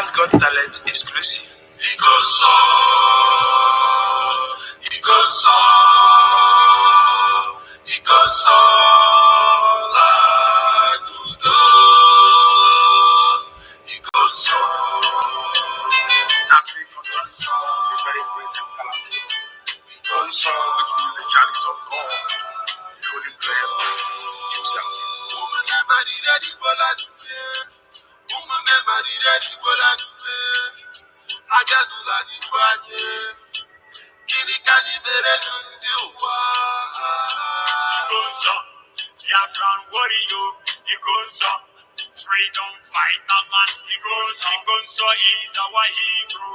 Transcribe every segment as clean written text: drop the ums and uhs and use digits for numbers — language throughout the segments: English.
Nigeria's Got Talent exclusive. Biafran warrior, freedom fighter man, he goes is our hero,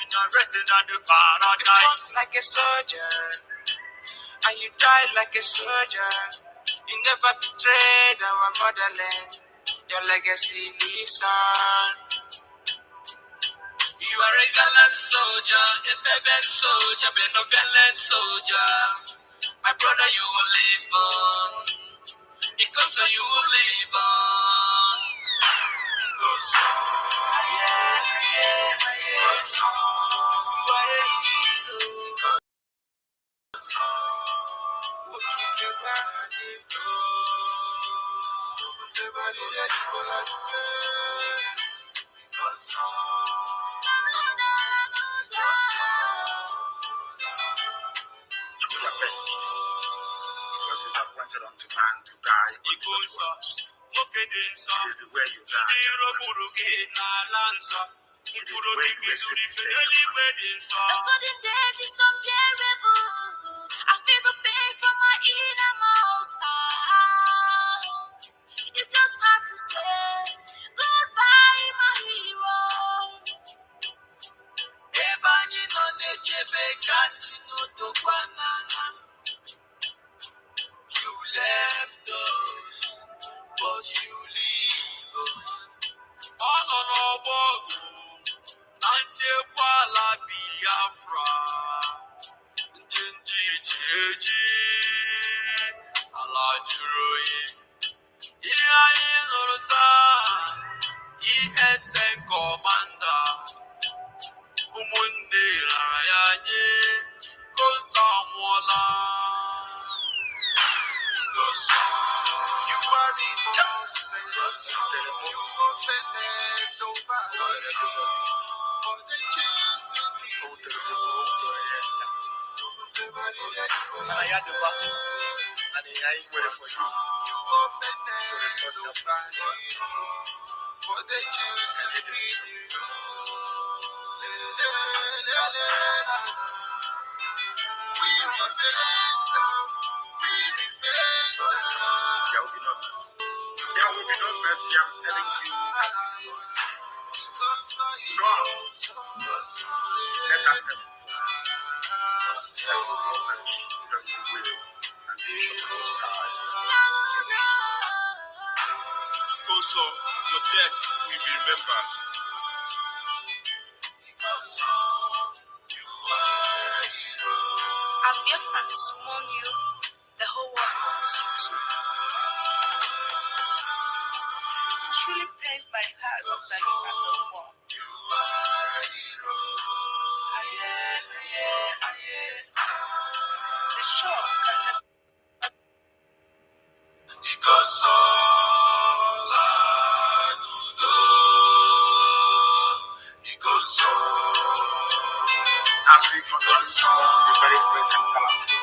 in the rest of the paradise. Like a soldier, and you died like a soldier. You never betrayed our motherland. Your legacy lives on. You are a gallant soldier, a fervent soldier, but no gallant soldier. My brother, you will live on. Because you will live on. Because unto man to die. This is the way you die. The sudden death is unbearable. I feel the pain from my innermost heart. You just had to say goodbye, my hero. you left us, but you live on. All on our board, Antekwala Biafra, Jinji, Alajuroye, Ianota, ESN Commander, Umunde Rayaje, Kosamola. You are the chosen, you offended nobody, but they choose to be. You offended nobody, but they choose to be you. We revenge now. There will be no mercy, I'm telling you. No. Let us have Also, your death will be remembered. As your friends mourn you, the whole world wants you to. It truly pains my heart that you are no more. The shock can never. as we continue to sing the very great and calamity.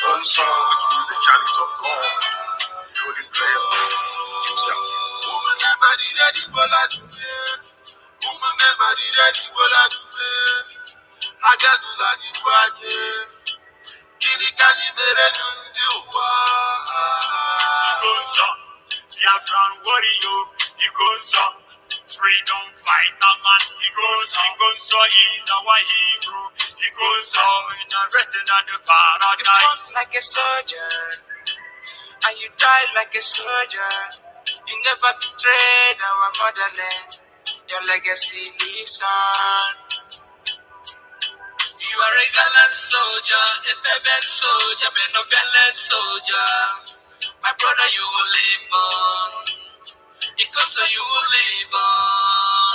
One song which is the chalice of God, the Holy Grail himself. Biafran warrior, he goes up. Freedom fighter man, he goes is our hero. He goes in the rest of the You paradise. fought like a soldier, and you died like a soldier. You never betrayed our motherland. Your legacy lives on. You are a gallant soldier, a fervent soldier, but no gallant soldier. My brother, you will live on. Because you will live on.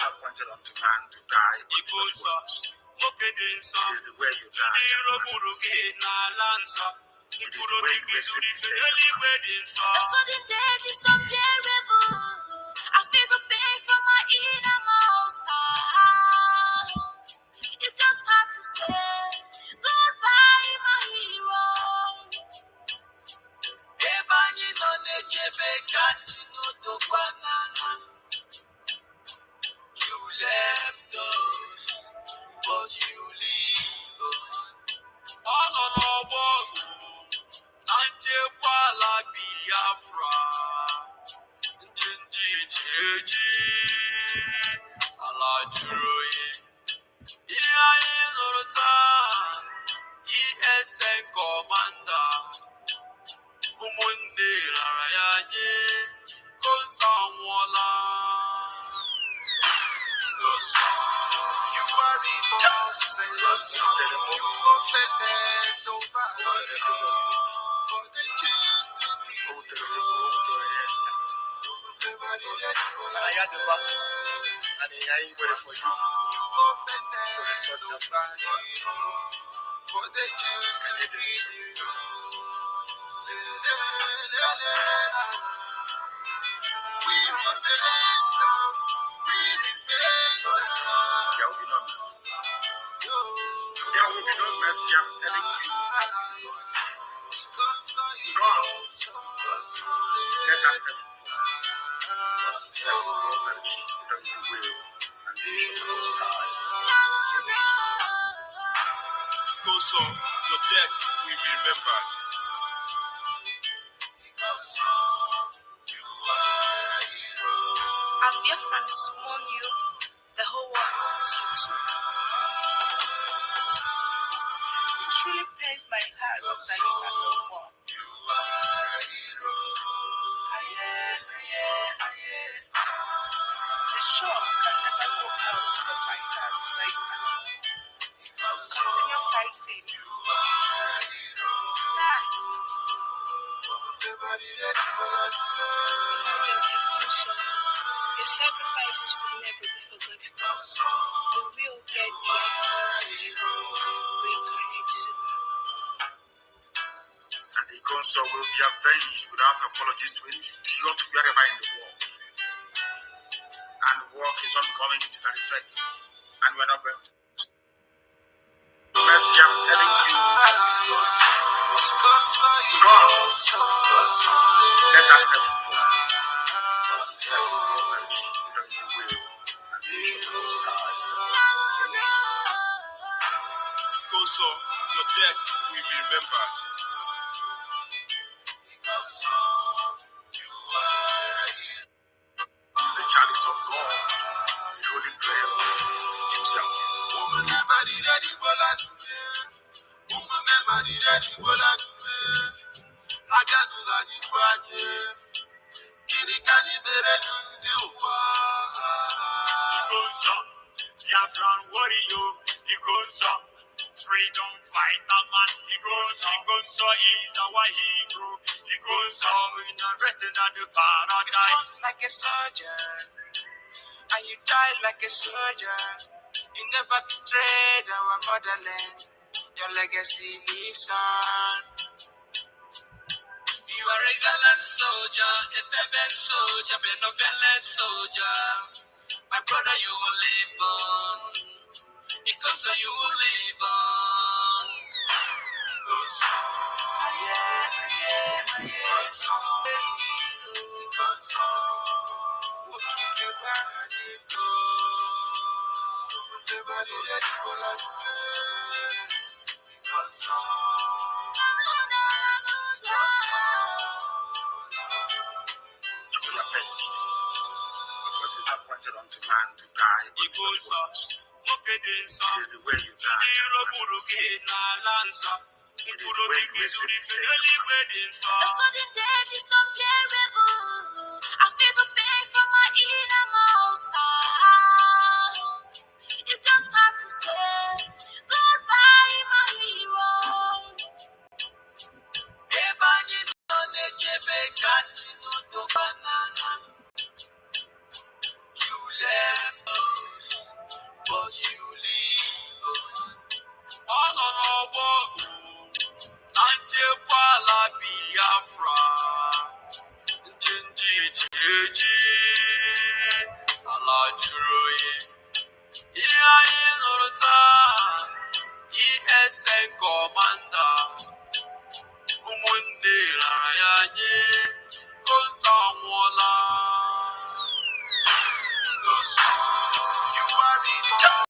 Appointed unto man to die, but this is the way you die. It is the way you receive the The sudden death is unbearable. I feel the pain from my innermost heart. You just have to say goodbye, my hero. You left us, but you live on. All on our walk, Anjekwala Biafra. Njinji ala juroye. Iya inurta, ESN commander. Umunde rarayaje, konsamwala. You are the boss, you offended nobody, but they choose to be. I had the back, and I ain't ready for you. You offended nobody, but they choose to be you. We revenge now. There will be no mercy. There will be no mercy, I'm telling you. God, let us have the will and the sky. Because of your death, we remember. As Biafrans mourn you, the whole world wants you too. It truly pains my heart that you are no more. The shock can never go out from my heart right now. Continue fighting. Your sacrifices will never be forgotten. You will get reincarnate soon. And the console will be avenged without apologies to any idiot wherever in the world. And work is ongoing to that effect. And we're not going to. Mercy, I'm telling you. God, let us have Because of your death, we remember. The chalice of God, the Holy Grail himself. Biafran warrior, he goes up. Freedom fighter man, he goes on, he's our hero. He goes on, in the rest of the paradise. You fought like a soldier, and you died like a soldier. You never betrayed our motherland. Your legacy lives on. You are a gallant soldier, a fervent soldier, benevolent soldier. My brother, you will live on. Because you will live on. Because We are paid. Because it's appointed unto man to die. But this is the way you die. sudden death is unbearable. I feel the pain from my innermost heart. It's just hard to say goodbye, my hero. You left us, but you live on. All on our walk, Anjekwala Biafra, Jinji Jireji, Alajuroye, Iya Inurta, ESN Commander, Umunde Rarayaje, Konsamola. You are the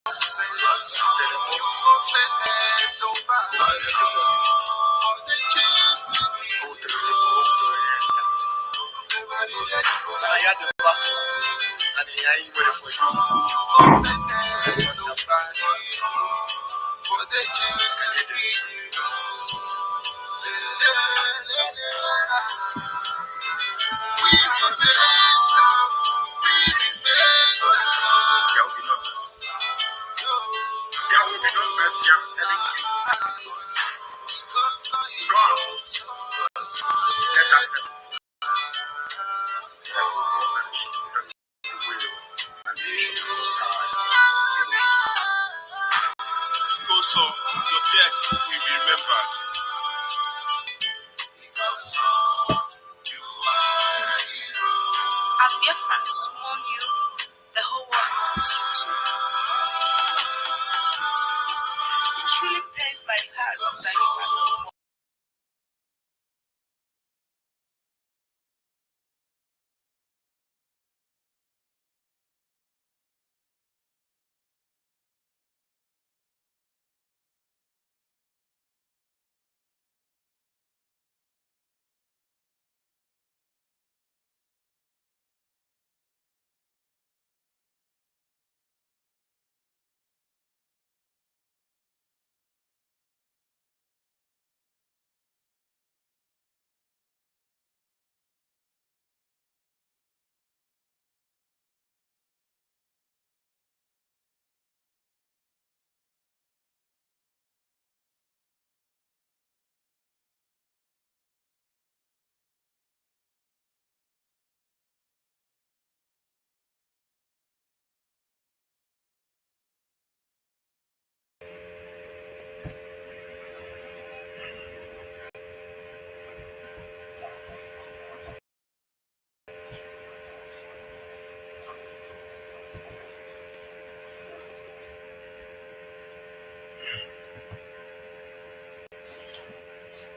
boss, you offended nobody, but they choose to be. Nobody let you go. Offended nobody, but they choose to be. We remain strong, we remain strong. There will be no mercy, I'm telling you. Because of your death will be remembered. As Biafrans mourn you, the whole world mourns you too. It truly pains my heart that you are no more.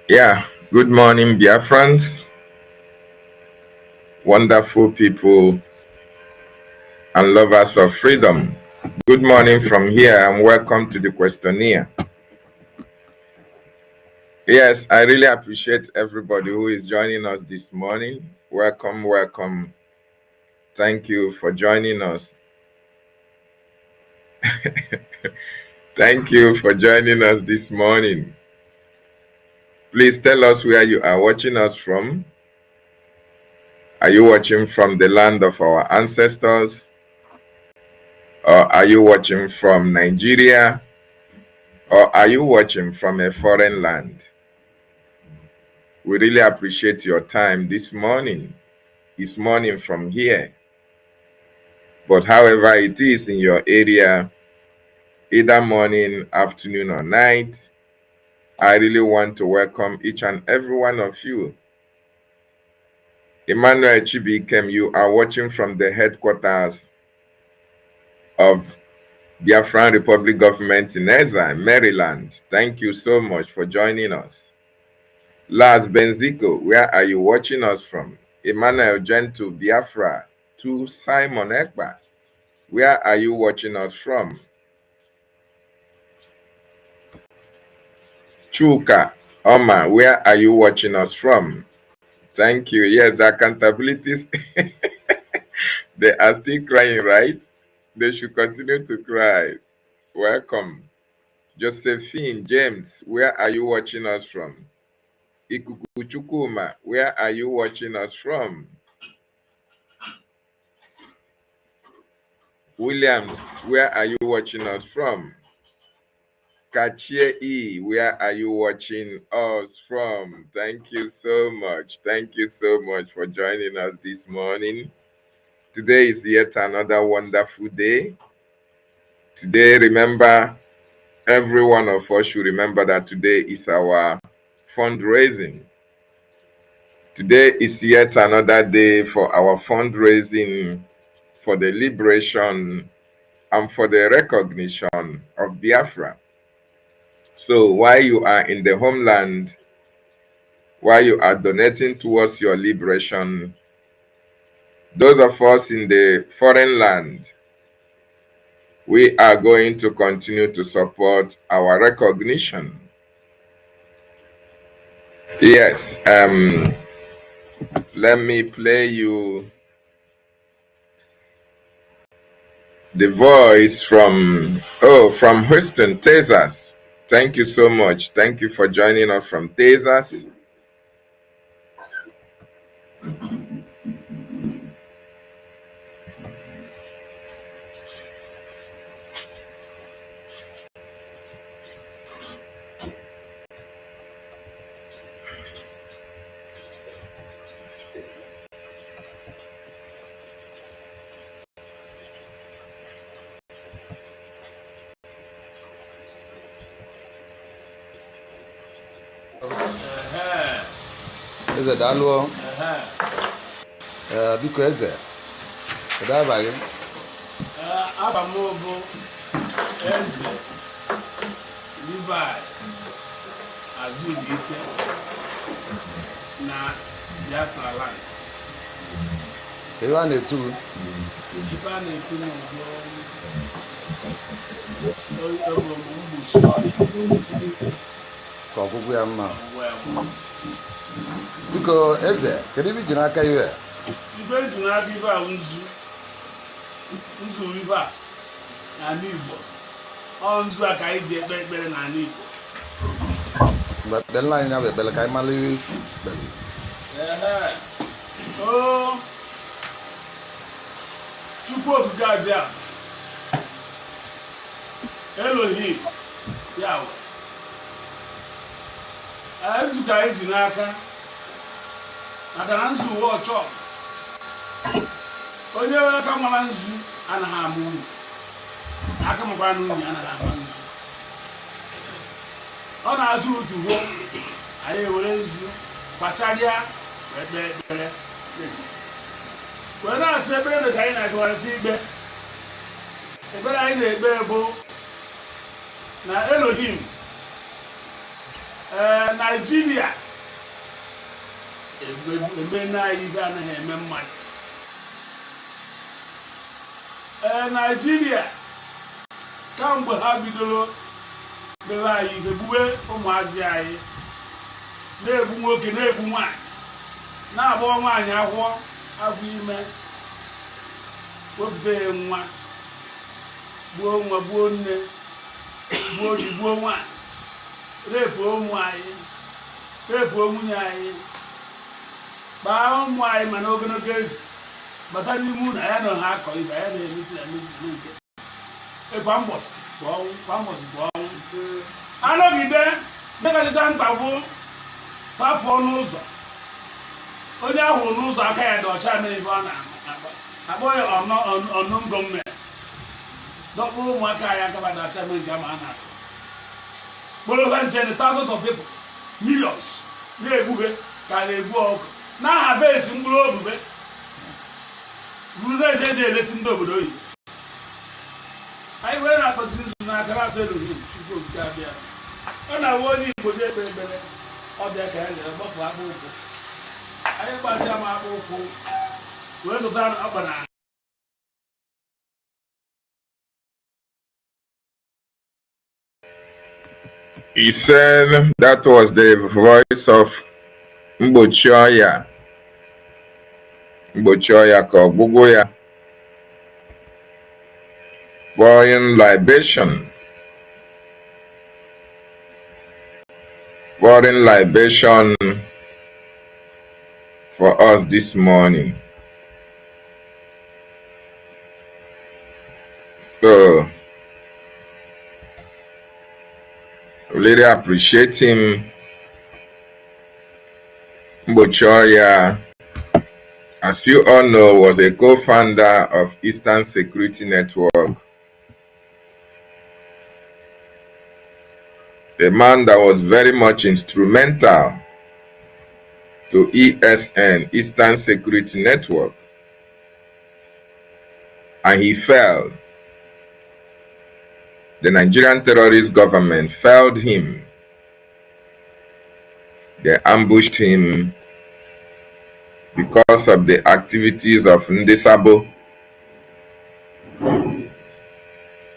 Yeah, good morning, Biafrans, wonderful people and lovers of freedom. Good morning from here and welcome to the questionnaire. Yes, I really appreciate everybody who is joining us this morning. Welcome, welcome. Thank you for joining us. Thank you for joining us this morning. Please tell us where you are watching us from. Are you watching from the land of our ancestors? Or are you watching from Nigeria? Or are you watching from a foreign land? We really appreciate your time this morning. It's morning from here. But however it is in your area, either morning, afternoon, or night, I really want to welcome each and every one of you. Emmanuel Chibikem, you are watching from the headquarters of Biafran Republic Government in Eza, Maryland. Thank you so much for joining us. Lars Benzico, where are you watching us from? Emmanuel Gento, Biafra. To Simon Ekpa, where are you watching us from? Chuka Oma, where are you watching us from? Thank you. Yes, the accountabilities, they are still crying, right? They should continue to cry. Welcome. Josephine James, where are you watching us from? Ikuku Chukuma, where are you watching us from? Williams, where are you watching us from? Kachie E, where are you watching us from? Thank you so much. Thank you so much for joining us this morning. Today is yet another wonderful day. Today, remember, every one of us should remember that today is our fundraising. Today is yet another day for our fundraising for the liberation and for the recognition of Biafra. So while you are in the homeland, while you are donating towards your liberation, those of us in the foreign land, we are going to continue to support our recognition. Yes, let me play you the voice from Houston, Texas. Thank you so much. Thank you for joining us from Texas. Eze daalụ. Biko eze, kedu aba gị? Aba m bụ Eze Levi Azubike na Biafra land. Ebe a na-etu Ife a na-etu m bụ mgbochi ọrịa ka ọgwụgwụ ya mma. Biko eze, kedu ibe iji n'aka iwe? ibe ji n'aka ibe a nzu ibe a n'ala Igbo. Ọ nzu a ka anyị ji ekpe ekpere n'ala Igbo. Mgbe ekpere anyị ya bụ ekpere ka anyị mara ihe ekpere. Chukwu okike abịa, Elohim ya nzu ka anyị ji n'aka, maka na nzu uwe ọchọ onye aka mara nzu anaghị ama unu, aka makwara na unyi anaghị ama nzu. Ọ na-atụ ụtụ ruo anyị ewere nzu kpacharịa wee kpee ekpere wee na-asị ekpere dị ka anyị na-agụgharịcha ikpe. Ekpere anyị na-ekpe bụ na Elohim Nigeria eme anyị ibe anaghị eme mmadụ. Nigeria kamgbe ha bidoro mebe anyị ibe gbuwe ụmụazị anyị, na-egbu nwoke na-egbu nwaanyị, na-agba nwaanyị agwọ agwụ ime, wepụta ya nwa, gbuo nne, gbuo di, gbuo nwaanyị, repuo ụmụ anyị, repuo nwunye anyị, gbaa ụmụ anyị mana ogologo ezi bata n'ime ụlọ ya na ha akọ ibe ya na-emesi na nke kwa mbọsị bụ ọnwụ. Anọgide megachita mkpagbu kpafu ọnụ ụzọ, onye ahụrụ n'ụzọ aka ya dị ọcha mere ibe ọ na-akpọ ya ọnụm gọọmenti, dọkpụrụ ụmụaka ya akaba dị ọcha mere nke ama a na-afụ kpọrọ ha nche na thousands of people, millions na-egbube ka na-egbu ọkụ n'aha besi mkpụrụ obube bụrụ na-eje eji elesi ndị obodo oyibo. Anyị were na-akpọzi nzu n'aka na-asụ Elohim Chukwu okike abịa. Ọ na-awụ onye Igbo ji ekpe ekpere ọbịa ka ya ga-agbafu akpa ụkwụ. Anyị gbasịa m akpa ụkwụ wee zụta ọkpa na He said that was the voice of Mgbochi Oya. Mgbochi Oya ka ọgwụgwụ ya, pouring libation pouring libation for us this morning. So, really appreciate him. Mbochoya, as you all know, was a co-founder of Eastern Security Network. A man that was very much instrumental to ESN, Eastern Security Network. And he fell. The Nigerian terrorist government felled him. They ambushed him because of the activities of Ndesabo.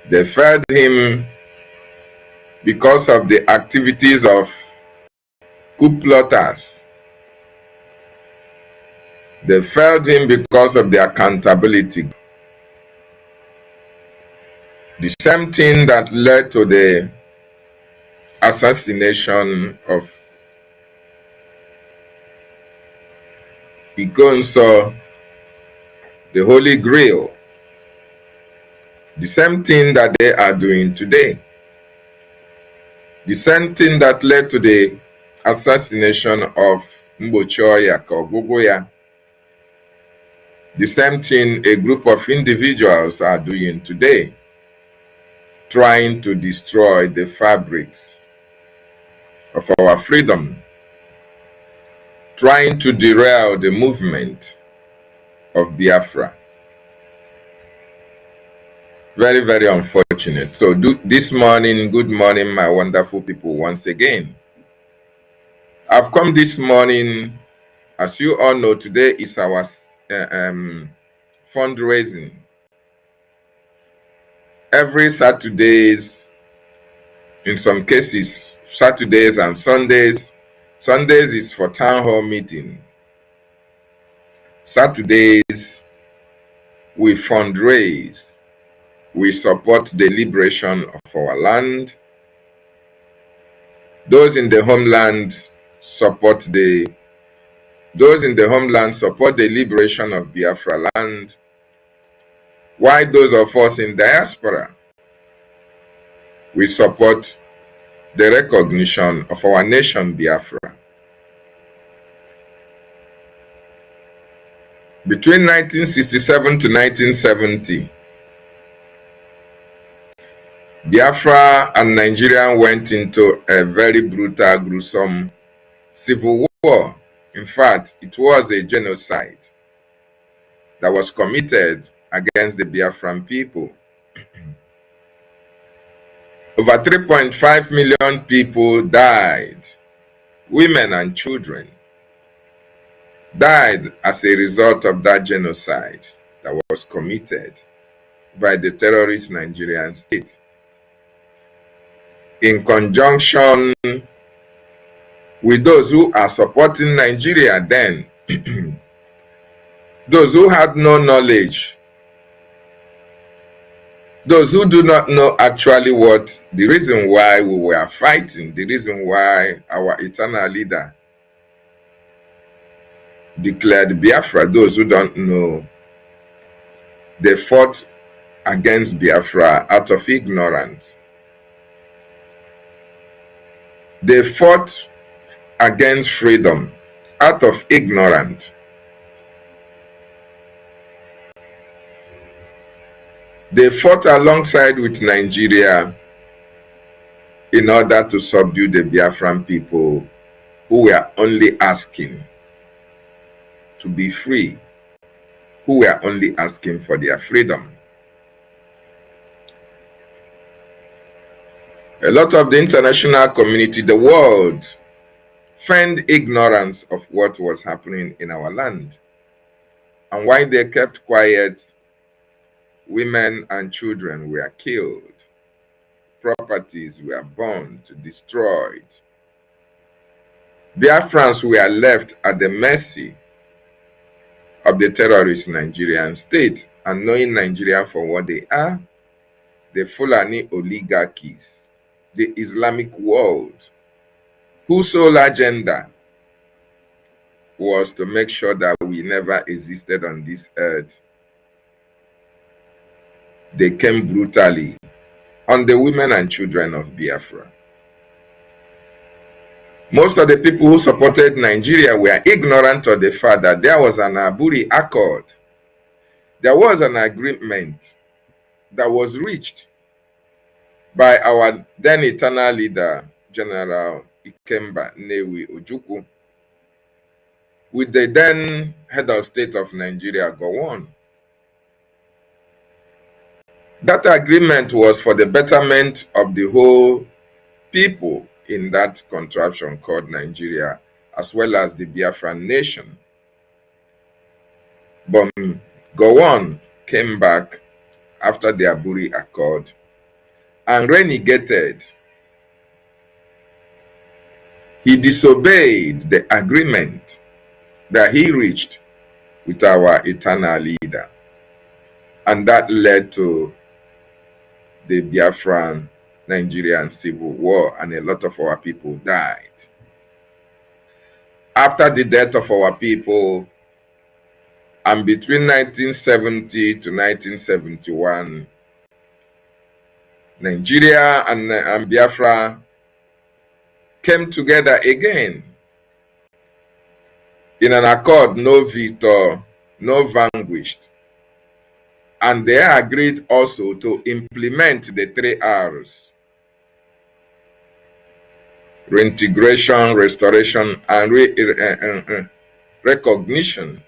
They felled him because of the activities of coup plotters. They felled him because of the accountability. The same thing that led to the assassination of Igonso, the Holy Grail. The same thing that they are doing today. The same thing that led to the assassination of Mbochoya Kogogoya. The same thing a group of individuals are doing today, trying to destroy the fabrics of our freedom, trying to derail the movement of Biafra. Very, very unfortunate. So this morning, good morning, my wonderful people, once again. I've come this morning, as you all know, today is our fundraising. Every Saturdays, in some cases, Saturdays and Sundays. Sundays is for town hall meeting. Saturdays, we fundraise. We support the liberation of our land. Those in the homeland support the liberation of Biafra land. While those of us in diaspora, we support the recognition of our nation Biafra. Between 1967 to 1970, Biafra and Nigeria went into a very brutal, gruesome civil war. In fact, it was a genocide that was committed against the Biafran people. Over 3.5 million people died. Women and children died as a result of that genocide that was committed by the terrorist Nigerian state. In conjunction with those who are supporting Nigeria then, those who had no knowledge, those who do not know actually what the reason why we were fighting, the reason why our eternal leader declared Biafra, those who don't know, they fought against Biafra out of ignorance. They fought against freedom out of ignorance. They fought alongside with Nigeria in order to subdue the Biafran people who were only asking to be free, who were only asking for their freedom. A lot of the international community, the world, feigned ignorance of what was happening in our land. And while they kept quiet, women and children were killed. Properties were burned, destroyed. Biafrans were left at the mercy of the terrorist Nigerian state, and knowing Nigeria for what they are, the Fulani oligarchies, the Islamic world, whose sole agenda was to make sure that we never existed on this earth. They came brutally on the women and children of Biafra. Most of the people who supported Nigeria were ignorant of the fact that there was an Aburi Accord. There was an agreement that was reached by our then eternal leader, General Ikemba Nnewi Ojukwu, with the then head of state of Nigeria, Gowon. That agreement was for the betterment of the whole people in that contraption called Nigeria, as well as the Biafran nation. But Gowon came back after the Aburi Accord and renegated. He disobeyed the agreement that he reached with our eternal leader. And that led to the Biafran Nigerian civil war, and a lot of our people died. After the death of our people, and between 1970 to 1971, Nigeria and Biafra came together again in an accord, no victor, no vanquished. And they agreed also to implement the 3 R's: reintegration, restoration, and recognition.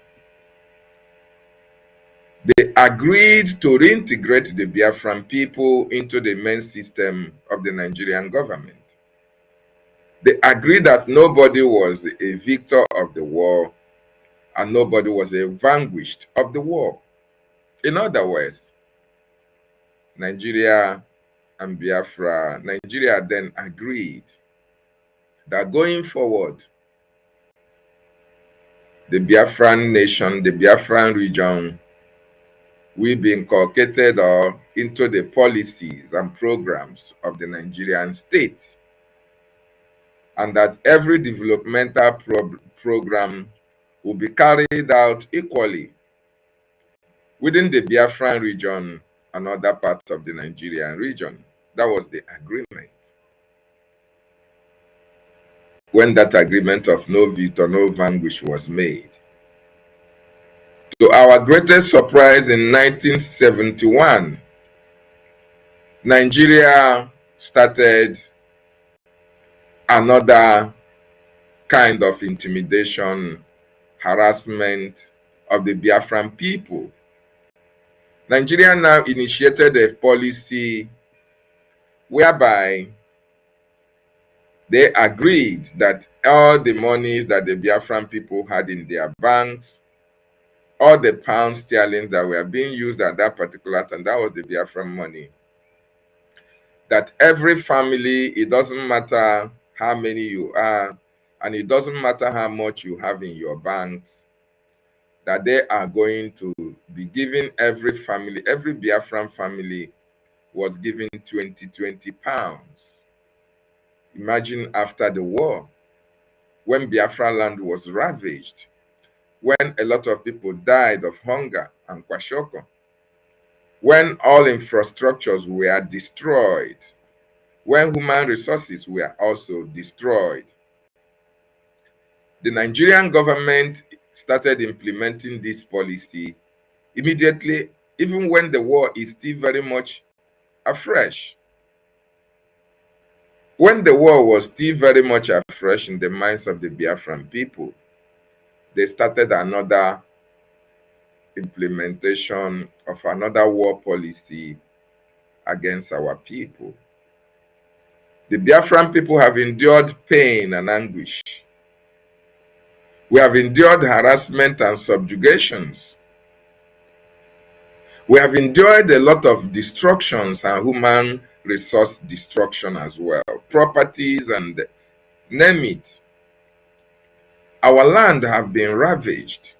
They agreed to reintegrate the Biafran people into the main system of the Nigerian government. They agreed that nobody was a victor of the war and nobody was a vanquished of the war. In other words, Nigeria and Biafra, Nigeria then agreed that going forward, the Biafran nation, the Biafran region, will be inculcated or into the policies and programs of the Nigerian state, and that every developmental program will be carried out equally within the Biafran region and other parts of the Nigerian region. That was the agreement. When that agreement of no victor, no vanquish was made, to our greatest surprise, in 1971, Nigeria started another kind of intimidation, harassment of the Biafran people. Nigeria now initiated a policy whereby they agreed that all the monies that the Biafran people had in their banks, all the pound sterling that were being used at that particular time, that was the Biafran money, that every family, it doesn't matter how many you are, and it doesn't matter how much you have in your banks, that they are going to be giving every family, every Biafran family was given 20 pounds. Imagine after the war, when Biafra land was ravaged, when a lot of people died of hunger and kwashiorkor, when all infrastructures were destroyed, when human resources were also destroyed, the Nigerian government started implementing this policy immediately, even when the war is still very much afresh. When the war was still very much afresh in the minds of the Biafran people, they started another implementation of another war policy against our people. The Biafran people have endured pain and anguish. We have endured harassment and subjugations. We have endured a lot of destructions and human resource destruction as well, properties and name it. Our land have been ravaged.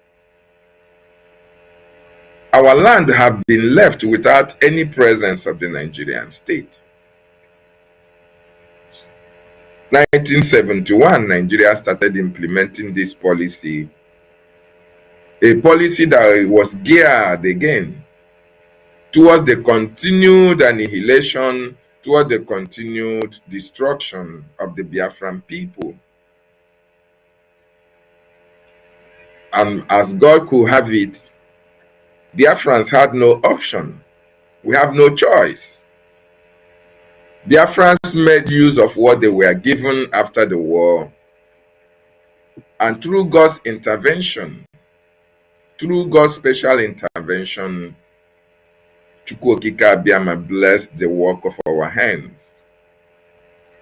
Our land have been left without any presence of the Nigerian state. 1971, Nigeria started implementing this policy, a policy that was geared again towards the continued annihilation, towards the continued destruction of the Biafran people. And as God could have it, Biafrans had no option. We have no choice. Biafrans made use of what they were given after the war. And through God's intervention, through God's special intervention, Chukwu Okike Abiama blessed the work of our hands.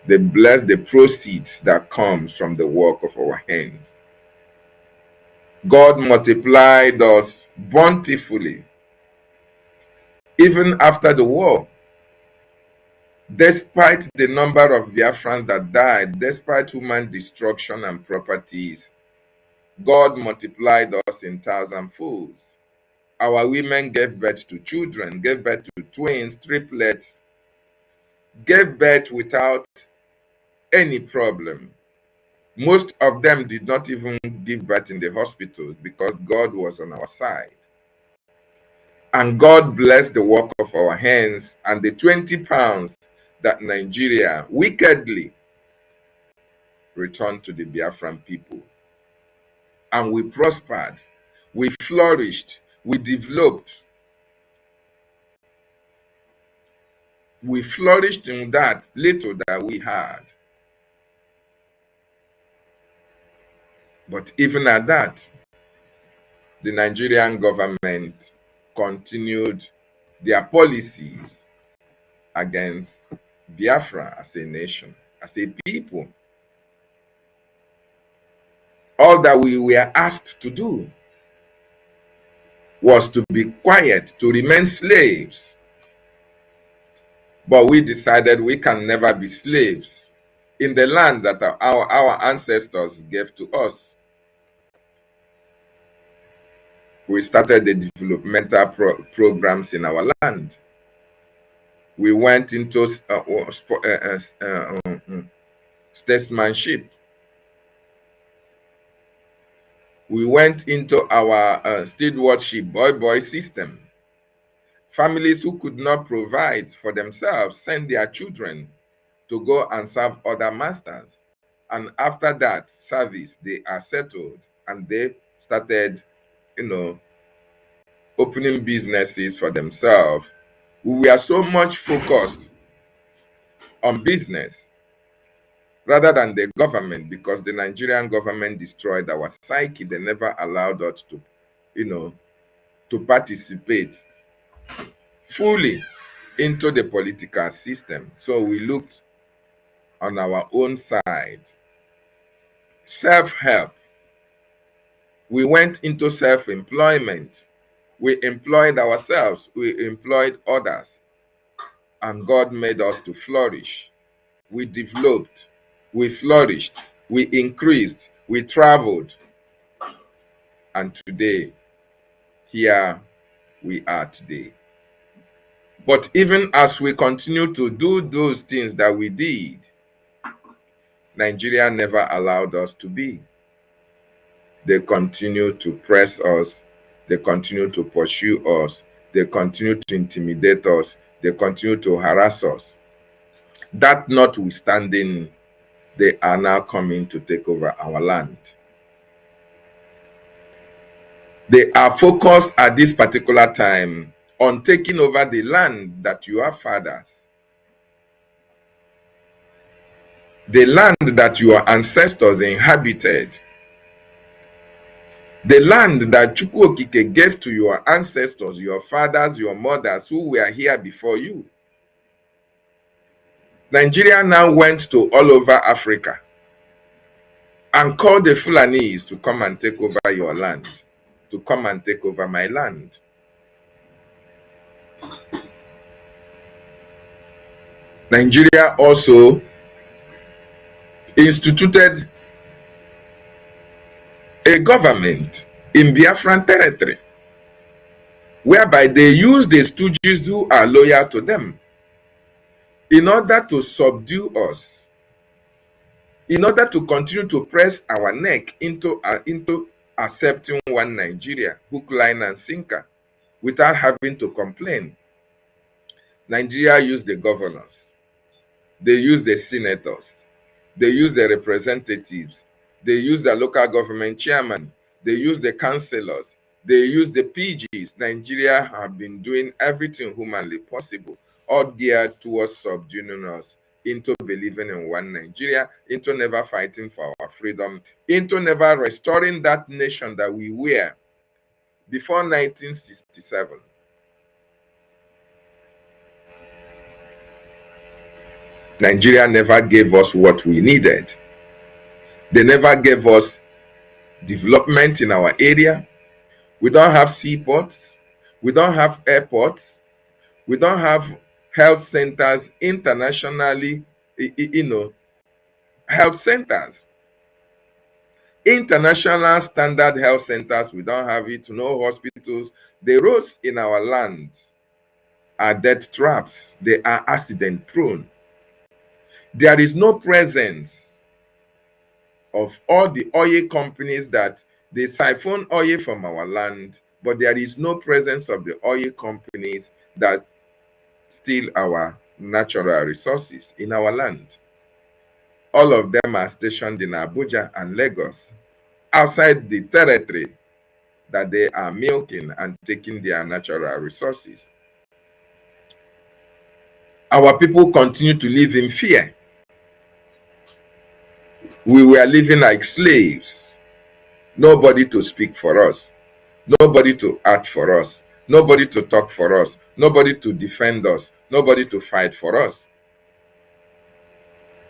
They blessed the proceeds that comes from the work of our hands. God multiplied us bountifully. Even after the war, despite the number of Biafrans that died, despite human destruction and properties, God multiplied us in thousandfolds. Our women gave birth to children, gave birth to twins, triplets, gave birth without any problem. Most of them did not even give birth in the hospitals because God was on our side. And God blessed the work of our hands, and the 20 pounds that Nigeria wickedly returned to the Biafran people. And we prospered, we flourished, we developed. We flourished in that little that we had. But even at that, the Nigerian government continued their policies against Biafra as a nation, as a people. All that we were asked to do was to be quiet, to remain slaves. But we decided we can never be slaves in the land that our ancestors gave to us. We started the developmental programs in our land. We went into statesmanship. We went into our stewardship boy system. Families who could not provide for themselves sent their children to go and serve other masters. And after that service, they are settled and they started, opening businesses for themselves. We were so much focused on business rather than the government, because the Nigerian government destroyed our psyche. They never allowed us to, to participate fully into the political system. So we looked on our own side. Self-help. We went into self-employment. We employed ourselves. We employed others. And God made us to flourish. We developed. We flourished. We increased. We traveled. And today, here we are today. But even as we continue to do those things that we did, Nigeria never allowed us to be. They continue to press us. They continue to pursue us. They continue to intimidate us. They continue to harass us. That notwithstanding, they are now coming to take over our land. They are focused at this particular time on taking over the land that your fathers, the land that your ancestors inhabited, the land that Chukwu Okike gave to your ancestors, your fathers, your mothers who were here before you. Nigeria now went to all over Africa and called the Fulanis to come and take over your land, to come and take over my land. Nigeria also instituted a government in Biafran territory, whereby they use the stooges who are loyal to them in order to subdue us. in order to continue to press our neck into accepting one Nigeria, hook, line, and sinker, without having to complain. Nigeria used the governors, they used the senators, they use the representatives, they use the local government chairman, they use the councillors, they use the PGs. Nigeria have been doing everything humanly possible, all geared towards subduing us into believing in one Nigeria, into never fighting for our freedom, into never restoring that nation that we were before 1967. Nigeria never gave us what we needed. They never gave us development in our area. We don't have seaports. We don't have airports. We don't have health centers internationally, health centers. International standard health centers, we don't have it. No hospitals. The roads in our land are death traps. They are accident prone. There is no presence of all the oil companies that they siphon oil from our land, but there is no presence of the oil companies that steal our natural resources in our land. All of them are stationed in Abuja and Lagos, outside the territory that they are milking and taking their natural resources. Our people continue to live in fear. We were living like slaves. Nobody to speak for us. Nobody to act for us. Nobody to talk for us. Nobody to defend us. Nobody to fight for us.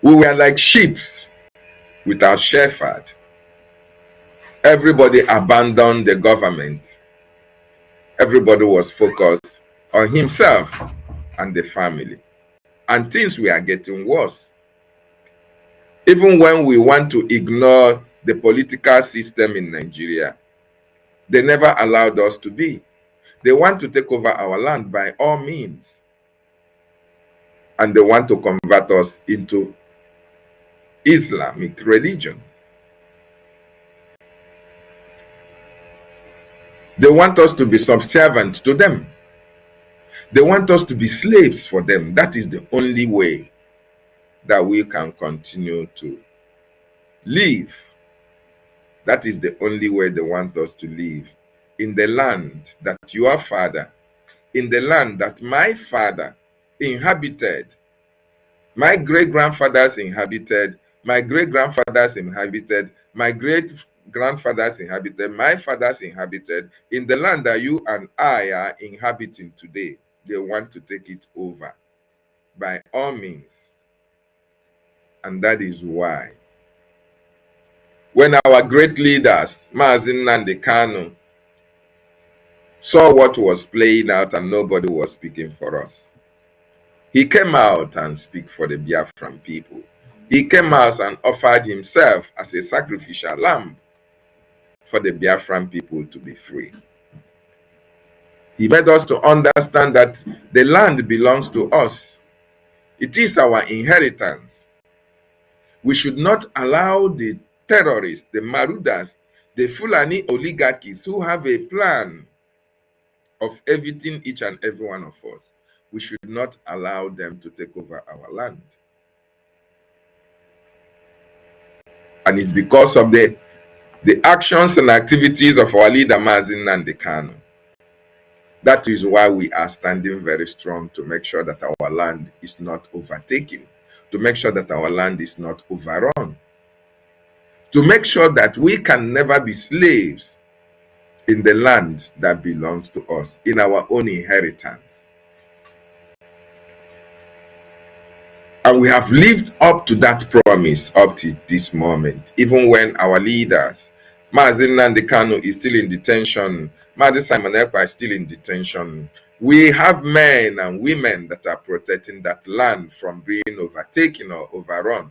We were like sheep without shepherd. Everybody abandoned the government. Everybody was focused on himself and the family. And things were getting worse. Even when we want to ignore the political system in Nigeria, they never allowed us to be. They want to take over our land by all means. And they want to convert us into Islamic religion. They want us to be subservient to them. They want us to be slaves for them. That is the only way that we can continue to live. That is the only way they want us to live in the land that your father, in the land that my father inhabited, my great-grandfathers inhabited, my great-grandfathers inhabited, my great-grandfathers inhabited, my fathers inhabited, in the land that you and I are inhabiting today. They want to take it over by all means. And that is why when our great leaders, MSEN and KANU, saw what was playing out and nobody was speaking for us, he came out and spoke for the Biafran people. He came out and offered himself as a sacrificial lamb for the Biafran people to be free. He made us to understand that the land belongs to us. It is our inheritance. We should not allow the terrorists, the marauders, the Fulani oligarchies who have a plan of evicting each and every one of us. We should not allow them to take over our land. And it's because of the actions and activities of our leader, MSEN and KANU. That is why we are standing very strong to make sure that our land is not overtaken, to make sure that our land is not overrun, to make sure that we can never be slaves in the land that belongs to us, in our own inheritance. And we have lived up to that promise up to this moment, even when our leaders, MSEN and KANU, is still in detention, Mazi Simon Ekpa is still in detention. We have men and women that are protecting that land from being overtaken or overrun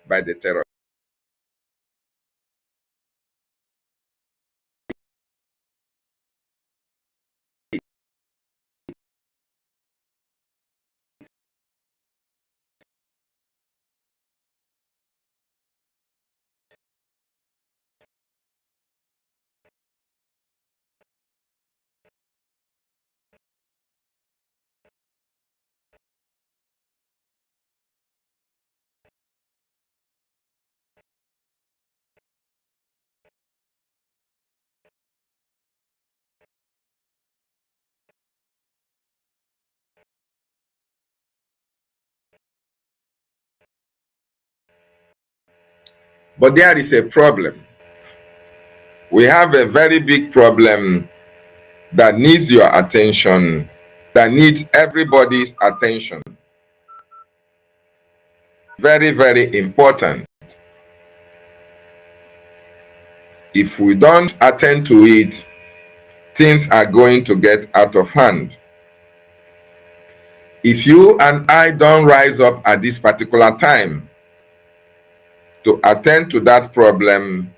by the terrorists. But there is a problem. We have a very big problem that needs your attention, that needs everybody's attention. Very, very important. If we don't attend to it, things are going to get out of hand. If you and I don't rise up at this particular time to attend to that problem,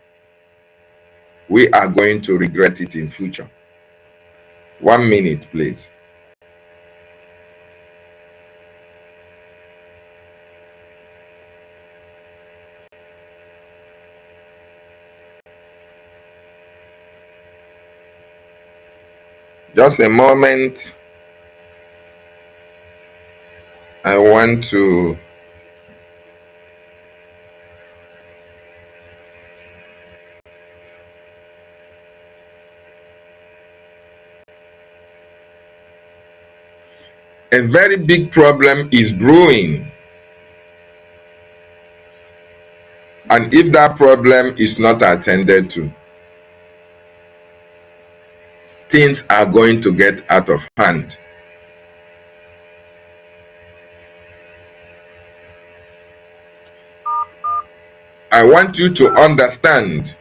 we are going to regret it in future. 1 minute, please. Just a moment. I want to a very big problem is brewing. And if that problem is not attended to, things are going to get out of hand. I want you to understand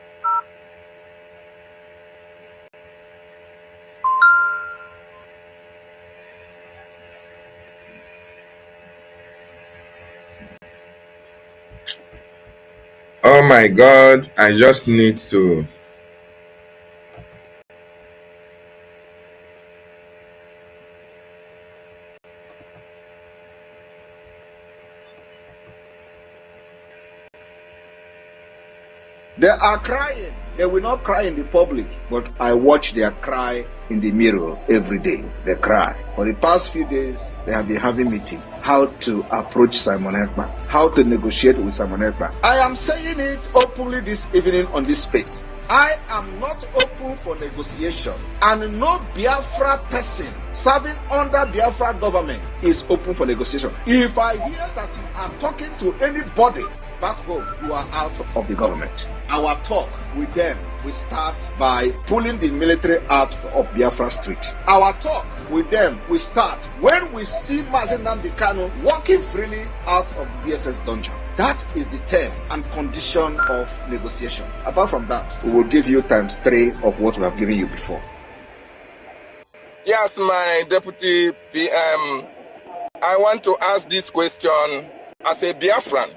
oh my God, I just need to. They are crying. They will not cry in the public, but I watch their cry in the mirror every day. They cry. For the past few days, they have been having meeting. How to approach Simon Ekpa. How to negotiate with Simon Ekpa. I am saying it openly this evening on this space. I am not open for negotiation, and no Biafra person serving under Biafra government is open for negotiation. If I hear that you are talking to anybody back home, you are out of the government. Our talk with them will start by pulling the military out of Biafra Street. Our talk with them will start when we see Mazen Nnamdi Kanu walking freely out of the DSS dungeon. That is the term and condition of negotiation. Apart from that, we will give you ×3 of what we have given you before. Yes, my deputy PM, I want to ask this question as a Biafran,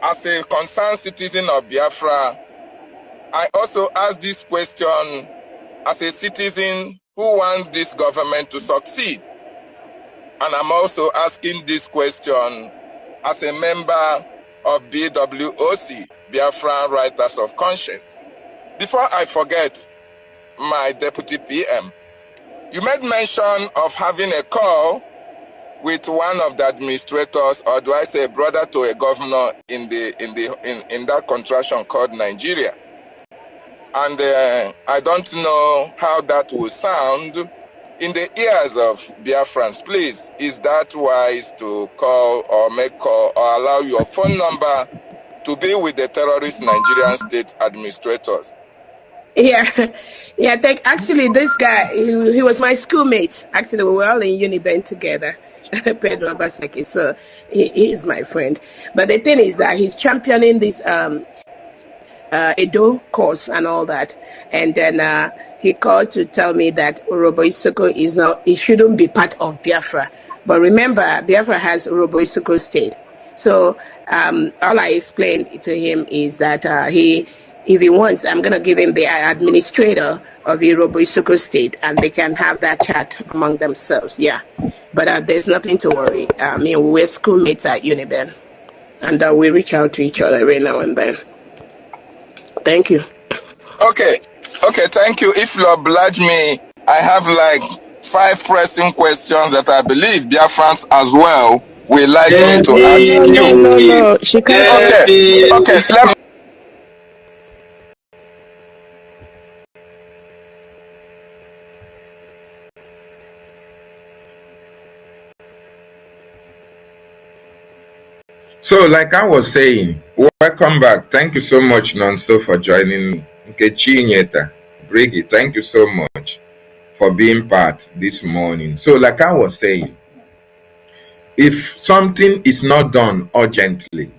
as a concerned citizen of Biafra. I also ask this question as a citizen who wants this government to succeed. And I'm also asking this question as a member of BWOC, Biafran Writers of Conscience. Before I forget, my deputy PM, you made mention of having a call with one of the administrators, or do I say a brother to a governor in that contraction called Nigeria. And I don't know how that will sound in the ears of Biafrans. Please, is that wise to call or make call or allow your phone number to be with the terrorist Nigerian state administrators? Yeah, actually, this guy, he was my schoolmate. Actually, we were all in Uniben together. Pedro Abasaki, so he is my friend. But the thing is that he's championing this Edo course and all that. And then he called to tell me that Urobo Isoko it shouldn't be part of Biafra. But remember, Biafra has Urobo Isoko state. So all I explained to him is that if he wants, I'm going to give him the administrator of Urobo Isoko state, and they can have that chat among themselves. Yeah. But there's nothing to worry. I mean, we're schoolmates at Uniben, and we reach out to each other every now and then. Thank you. Okay, thank you. If you oblige me, I have like 5 pressing questions that I believe Biafrans as well will like me to ask you. No. She can't. Okay, let me. So, like I was saying, welcome back. Thank you so much, Nonso, for joining me. Nkechi Nyeta, Briggy, thank you so much for being part this morning. So, like I was saying, if something is not done urgently,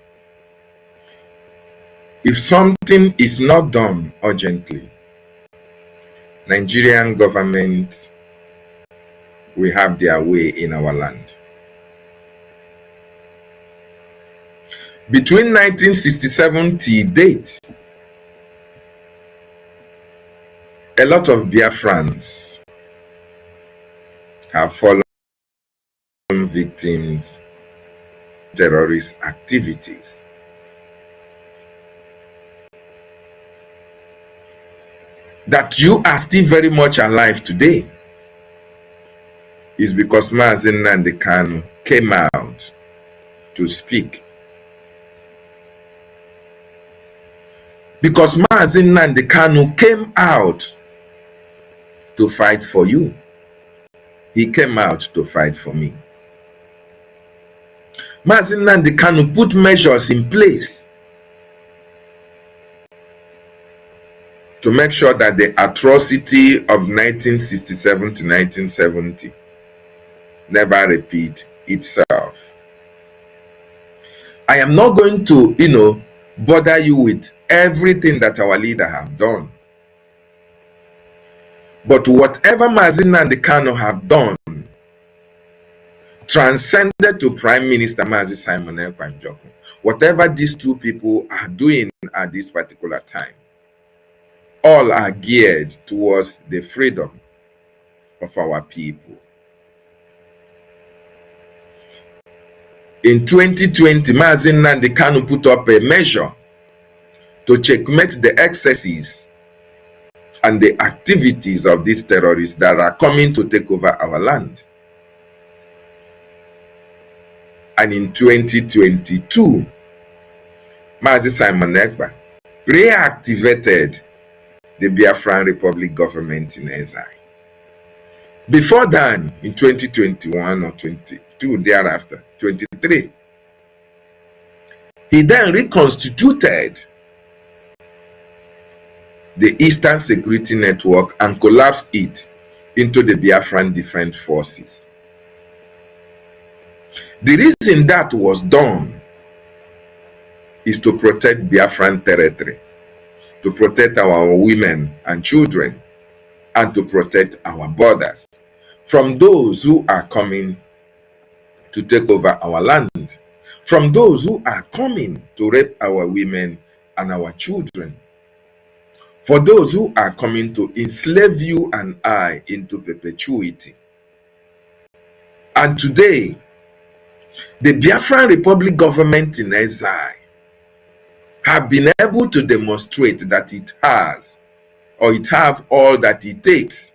Nigerian government will have their way in our land. Between 1967 till date, a lot of Biafrans have fallen victims of terrorist activities. That you are still very much alive today is because MSEN and the CANT came out to speak. Because MSEN and the CANT came out to fight for you. He came out to fight for me. MSEN and the CANT put measures in place to make sure that the atrocity of 1967 to 1970 never repeat itself. I am not going to, bother you with everything that our leader have done. But whatever MSEN and the CANT have done transcended to Prime Minister Mazi Simon Ekpa. Whatever these two people are doing at this particular time, all are geared towards the freedom of our people. In 2020, MSEN and the CANT put up a measure to checkmate the excesses and the activities of these terrorists that are coming to take over our land. And in 2022, Mazi Simon Ekpa reactivated the Biafran Republic government in exile. Before then, in 2021 or 22, thereafter, 23, he then reconstituted the Eastern Security Network and collapsed it into the Biafran Defense Forces. The reason that was done is to protect Biafran territory, to protect our women and children, and to protect our borders from those who are coming to take over our land, from those who are coming to rape our women and our children, for those who are coming to enslave you and I into perpetuity. And today, the Biafran Republic government in exile have been able to demonstrate that it has, or it have all that it takes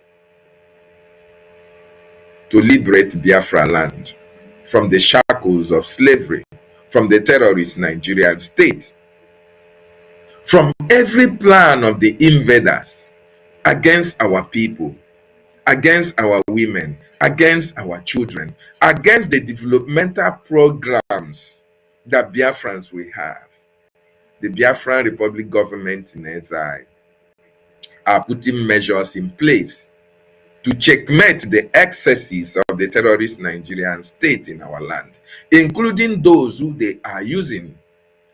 to liberate Biafra land from the shackles of slavery, from the terrorist Nigerian state, from every plan of the invaders against our people, against our women, against our children, against the developmental programs that Biafrans will have. The Biafran Republic government in exile are putting measures in place to checkmate the excesses of the terrorist Nigerian state in our land, including those who they are using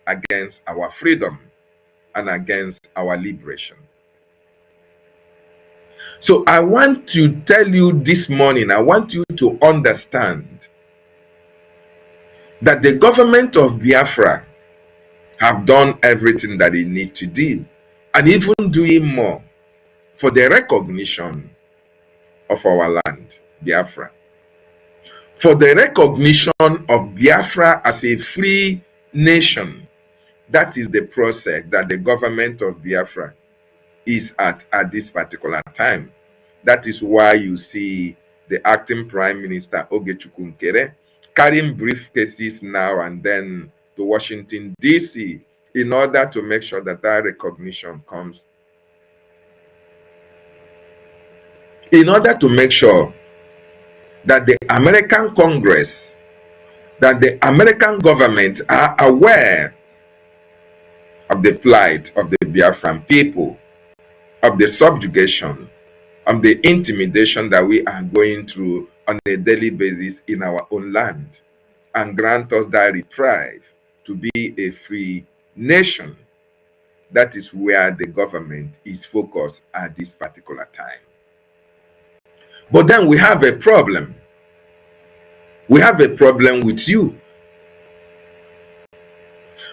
against our freedom and against our liberation. So I want to tell you this morning, I want you to understand that the government of Biafra have done everything that they need to do, and even doing more for the recognition of our land, Biafra. For the recognition of Biafra as a free nation. That is the process that the government of Biafra is at this particular time. That is why you see the acting Prime Minister Ogechukwu Nkere carrying briefcases now and then to Washington, D.C. in order to make sure that that recognition comes. In order to make sure that the American Congress that the American government are aware of the plight of the Biafran people, of the subjugation, of the intimidation that we are going through on a daily basis in our own land, and grant us that reprieve to be a free nation. That is where the government is focused at this particular time. But then we have a problem. We have a problem with you.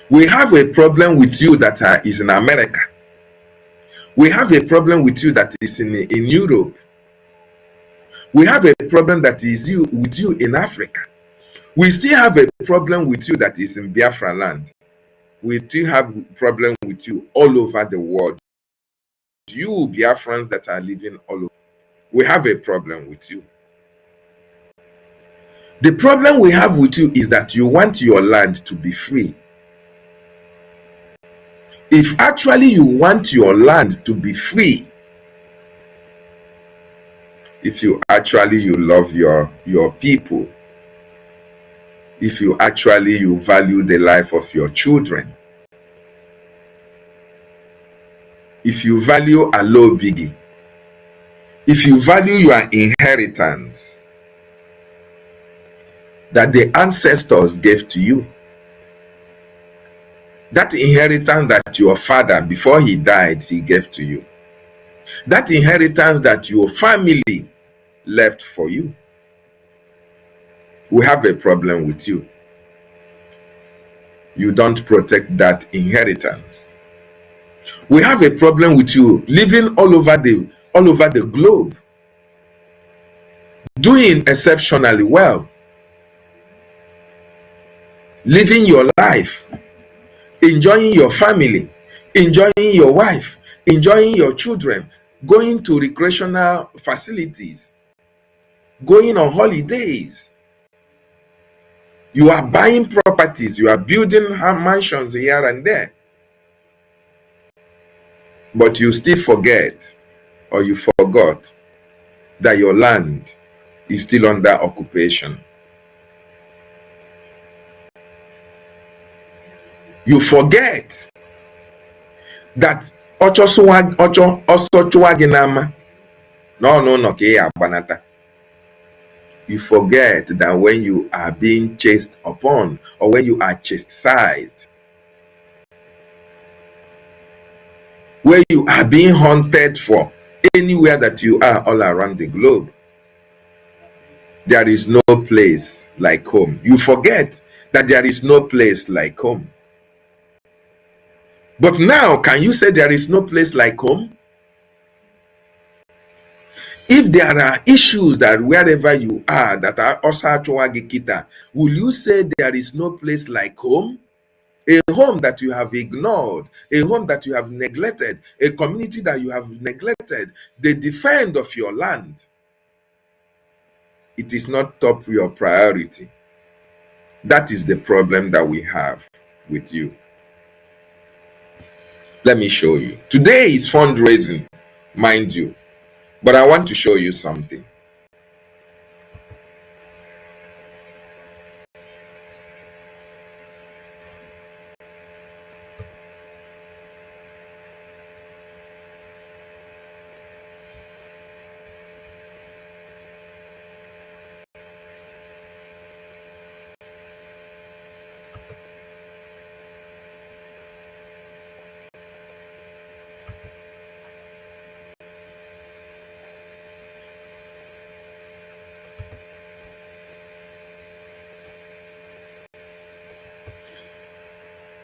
We have a problem with you that is in America. We have a problem with you that is in Europe. We have a problem that is with you in Africa. We still have a problem with you that is in Biafra land. We still have a problem with you all over the world. You Biafrans that are living all over. We have a problem with you. The problem we have with you is that you want your land to be free. If actually you want your land to be free, if you actually love your people, if you actually value the life of your children, if you value Alobigi, if you value your inheritance that the ancestors gave to you, that inheritance that your father, before he died, he gave to you, that inheritance that your family left for you, we have a problem with you. You don't protect that inheritance. We have a problem with you living all over the globe, doing exceptionally well, living your life, enjoying your family, enjoying your wife, enjoying your children, going to recreational facilities, going on holidays. You are buying properties, you are building mansions here and there. But you still forget, or you forgot, that your land is still under occupation. You forget that you forget that when you are being chased upon, or when you are chastised, where you are being hunted for, anywhere that you are all around the globe, there is no place like home. You forget that there is no place like home. But now, can you say there is no place like home? If there are issues that wherever you are that are also Kita, will you say there is no place like home? A home that you have ignored, a home that you have neglected, a community that you have neglected, the defense of your land. It is not top your priority. That is the problem that we have with you. Let me show you. Today is fundraising, mind you, but I want to show you something.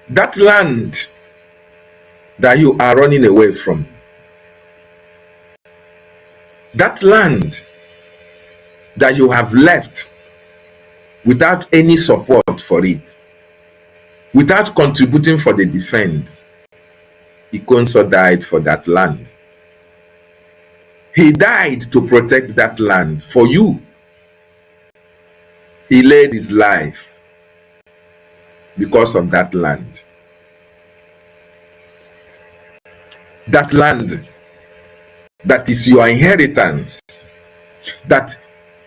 That land that you are running away from, that land that you have left without any support for it, without contributing for the defense, Ikonso died for that land. He died to protect that land for you. He laid his life because of that land. That land that is your inheritance, that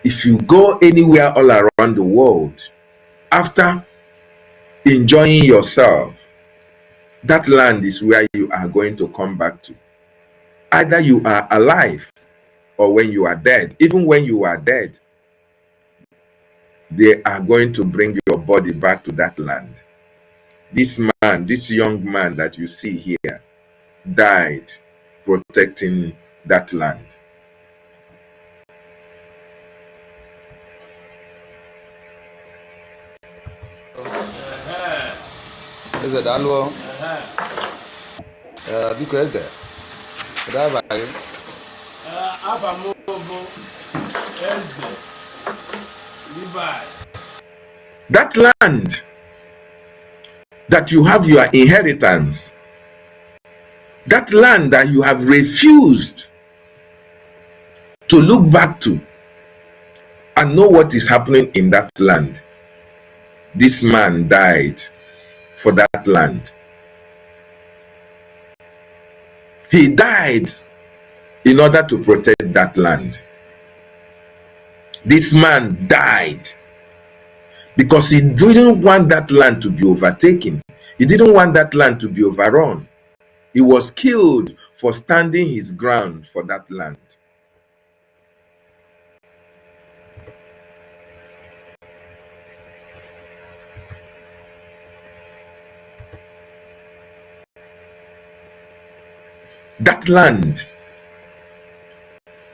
if you go anywhere all around the world, After enjoying yourself, that land is where you are going to come back to. Either you are alive or when you are dead. Even when you are dead, they are going to bring your body back to that land. This man, this young man that you see here, died protecting that land. Eze daalụ. Biko eze. Kedụ anyị? Aba m bụ Eze Levi. That land that you have your inheritance, that land that you have refused to look back to and know what is happening in that land. This man died for that land. He died in order to protect that land. This man died because he didn't want that land to be overtaken. He didn't want that land to be overrun. He was killed for standing his ground for that land. That land,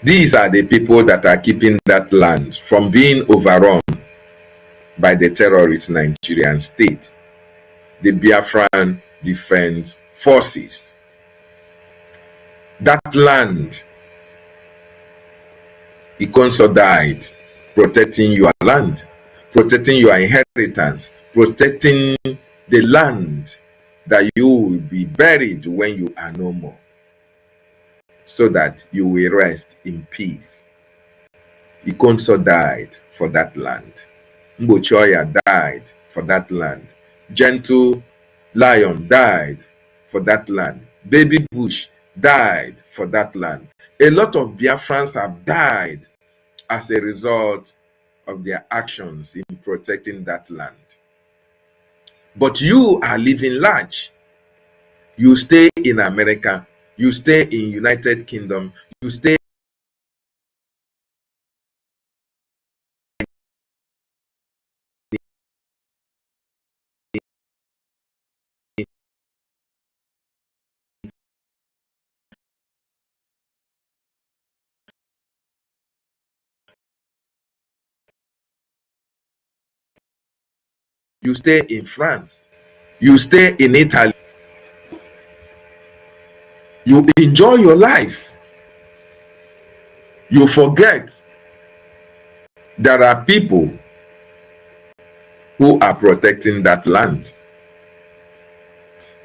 these are the people that are keeping that land from being overrun by the terrorist Nigerian state, the Biafran Defense Forces. That land, Ikonso died protecting your land, protecting your inheritance, protecting the land that you will be buried when you are no more, so that you will rest in peace. Ikonso died for that land. Mbochoya died for that land. Gentle Lion died for that land. Baby Bush died for that land. A lot of Biafrans have died as a result of their actions in protecting that land. But you are living large. You stay in America. You stay in United Kingdom. You stay in France. You stay in Italy. You enjoy your life. You forget there are people who are protecting that land.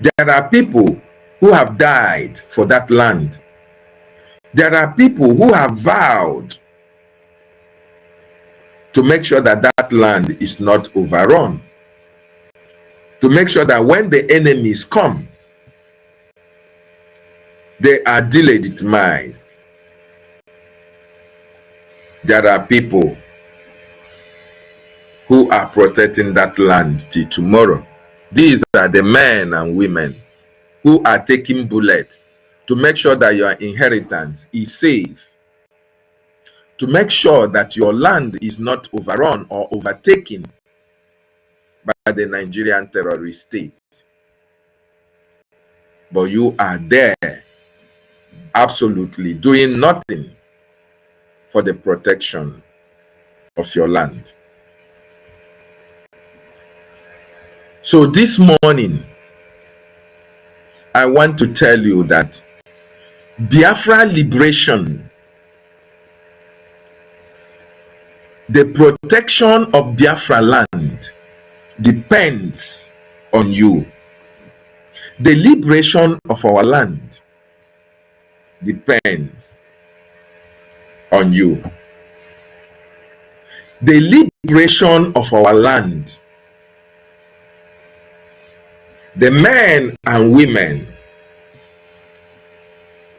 There are people who have died for that land. There are people who have vowed to make sure that that land is not overrun, to make sure that when the enemies come, they are delegitimized. There are people who are protecting that land till tomorrow. These are the men and women who are taking bullets to make sure that your inheritance is safe, to make sure that your land is not overrun or overtaken by the Nigerian terrorist state. But you are there absolutely doing nothing for the protection of your land. So this morning, I want to tell you that Biafra liberation, the protection of Biafra land depends on you. The liberation of our land depends on you. The liberation of our land, the men and women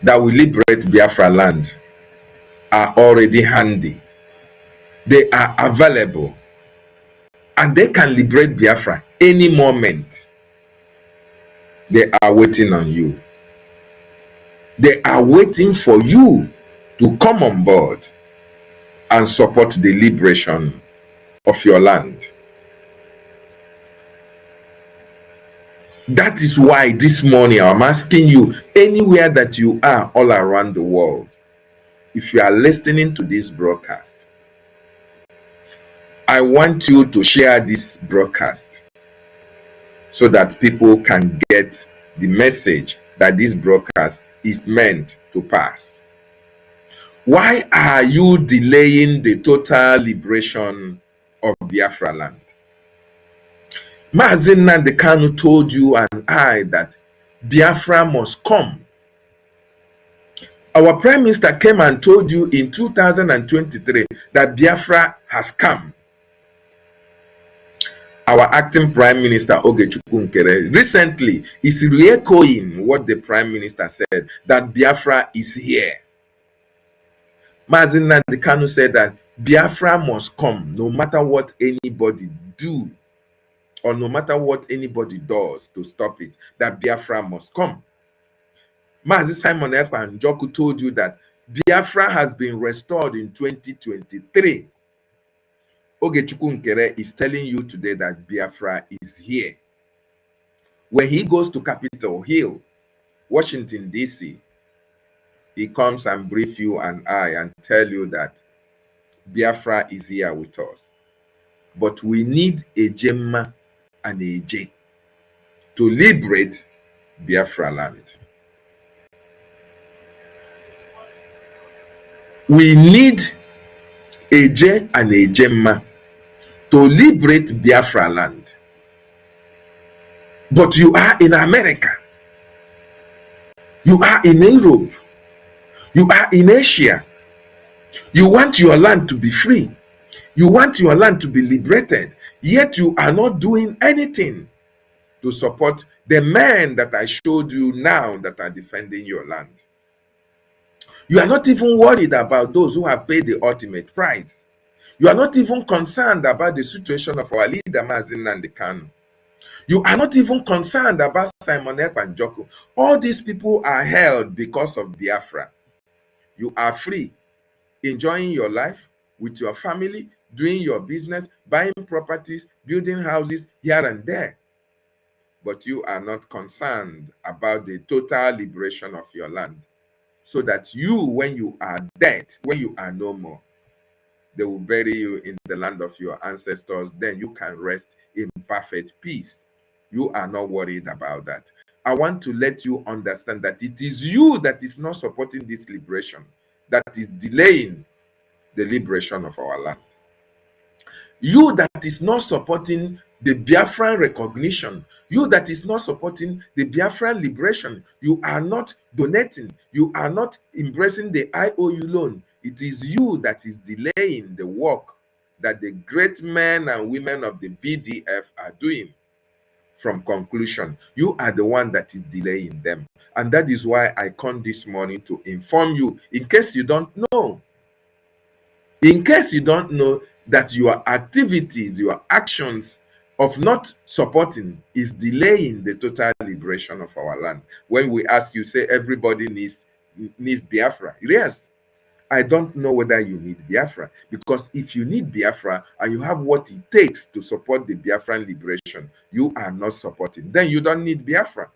that will liberate Biafra land are already handy. They are available and they can liberate Biafra any moment. They are waiting on you. They are waiting for you to come on board and support the liberation of your land. That is why this morning I'm asking you, anywhere that you are all around the world, if you are listening to this broadcast, I want you to share this broadcast so that people can get the message that this broadcast is meant to pass. Why are you delaying the total liberation of Biafra land? Mazi Nnamdi Kanu told you and I that Biafra must come. Our Prime Minister came and told you in 2023 that Biafra has come. Our acting Prime Minister Ogechukwu Nkere recently is re-echoing what the Prime Minister said, that Biafra is here. Mazi Nnamdi Kanu said that Biafra must come no matter what anybody do, or no matter what anybody does to stop it, that Biafra must come. Mazi Simon Ekpa Njoku told you that Biafra has been restored in 2023. Ogechukwu Nkere is telling you today that Biafra is here. When he goes to Capitol Hill, Washington, D.C., he comes and brief you and I and tell you that Biafra is here with us. But we need a Gemma and a J to liberate Biafra land. We need a J and a Gemma to liberate Biafra land. But you are in America. You are in Europe. You are in Asia. You want your land to be free. You want your land to be liberated. Yet you are not doing anything to support the men that I showed you now that are defending your land. You are not even worried about those who have paid the ultimate price. You are not even concerned about the situation of our leader, Mazi Nnamdi Kanu. You are not even concerned about Simon Ekpa Njoku. All these people are held because of Biafra. You are free, enjoying your life with your family, doing your business, buying properties, building houses here and there. But you are not concerned about the total liberation of your land. So that you, when you are dead, when you are no more, they will bury you in the land of your ancestors. Then you can rest in perfect peace. You are not worried about that. I want to let you understand that it is you that is not supporting this liberation, that is delaying the liberation of our land. You that is not supporting the Biafran recognition, you that is not supporting the Biafran liberation, you are not donating, you are not embracing the IOU loan. It is you that is delaying the work that the great men and women of the BDF are doing from conclusion. You are the one that is delaying them. And that is why I come this morning to inform you, in case you don't know. In case you don't know that your activities, your actions of not supporting is delaying the total liberation of our land. When we ask you, say everybody needs Biafra. Yes, I don't know whether you need Biafra, because if you need Biafra and you have what it takes to support the Biafran liberation, you are not supporting. Then you don't need Biafra.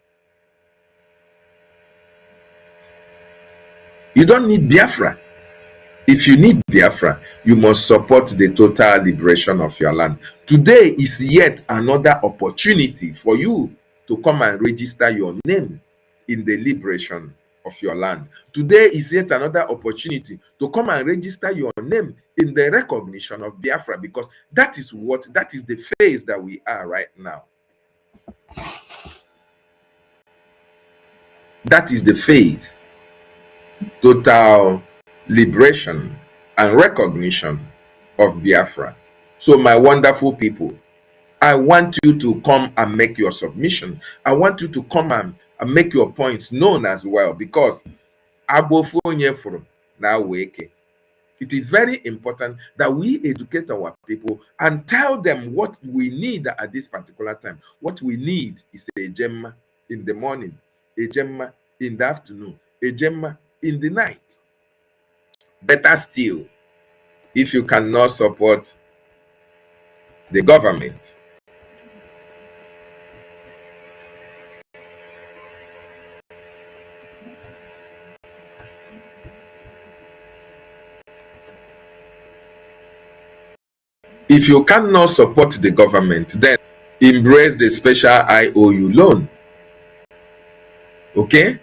You don't need Biafra. If you need Biafra, you must support the total liberation of your land. Today is yet another opportunity for you to come and register your name in the liberation of your land. Today is yet another opportunity to come and register your name in the recognition of Biafra, because that is the phase that we are right now. That is the phase. Total liberation and recognition of Biafra. So my wonderful people, I want you to come and make your submission. I want you to come and make your points known as well, because now It is very important that we educate our people and tell them what we need at this particular time. What we need is a gemma in the morning, a gemma in the afternoon, a gemma in the night. Better still, if you cannot support the government, if you cannot support the government, then embrace the special IOU loan. Okay?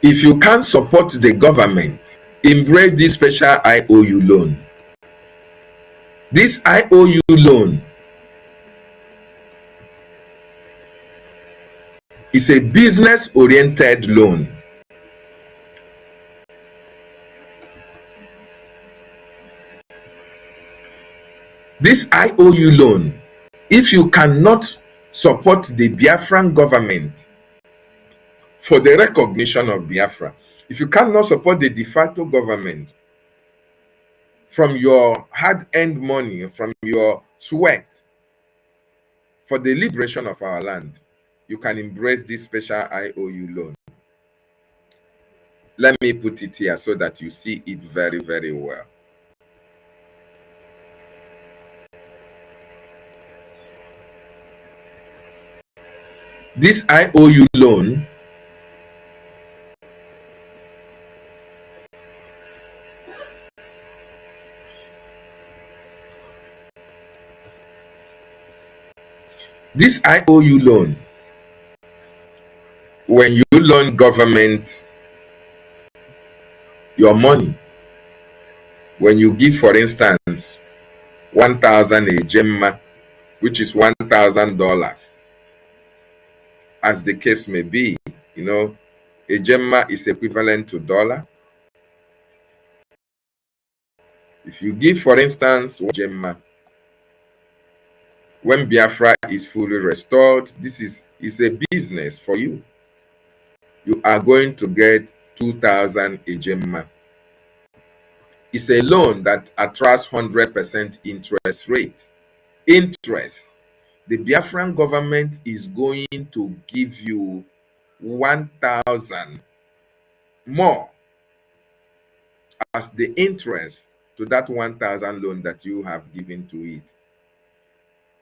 If you can't support the government, embrace this special IOU loan. This IOU loan is a business-oriented loan. This IOU loan, if you cannot support the Biafran government for the recognition of Biafra, if you cannot support the de facto government from your hard-earned money, from your sweat for the liberation of our land, you can embrace this special IOU loan. Let me put it here so that you see it very, very well. This IOU loan when you loan government your money, when you give, for instance, 1,000 a gemma, which is $1,000, as the case may be, you know, a gemma is equivalent to dollar. If you give, for instance, 1 gemma, when Biafra is fully restored, this is a business for you. You are going to get 2,000 a gemma. It's a loan that attracts 100% interest rate. Interest. The Biafran government is going to give you 1,000 more as the interest to that 1,000 loan that you have given to it.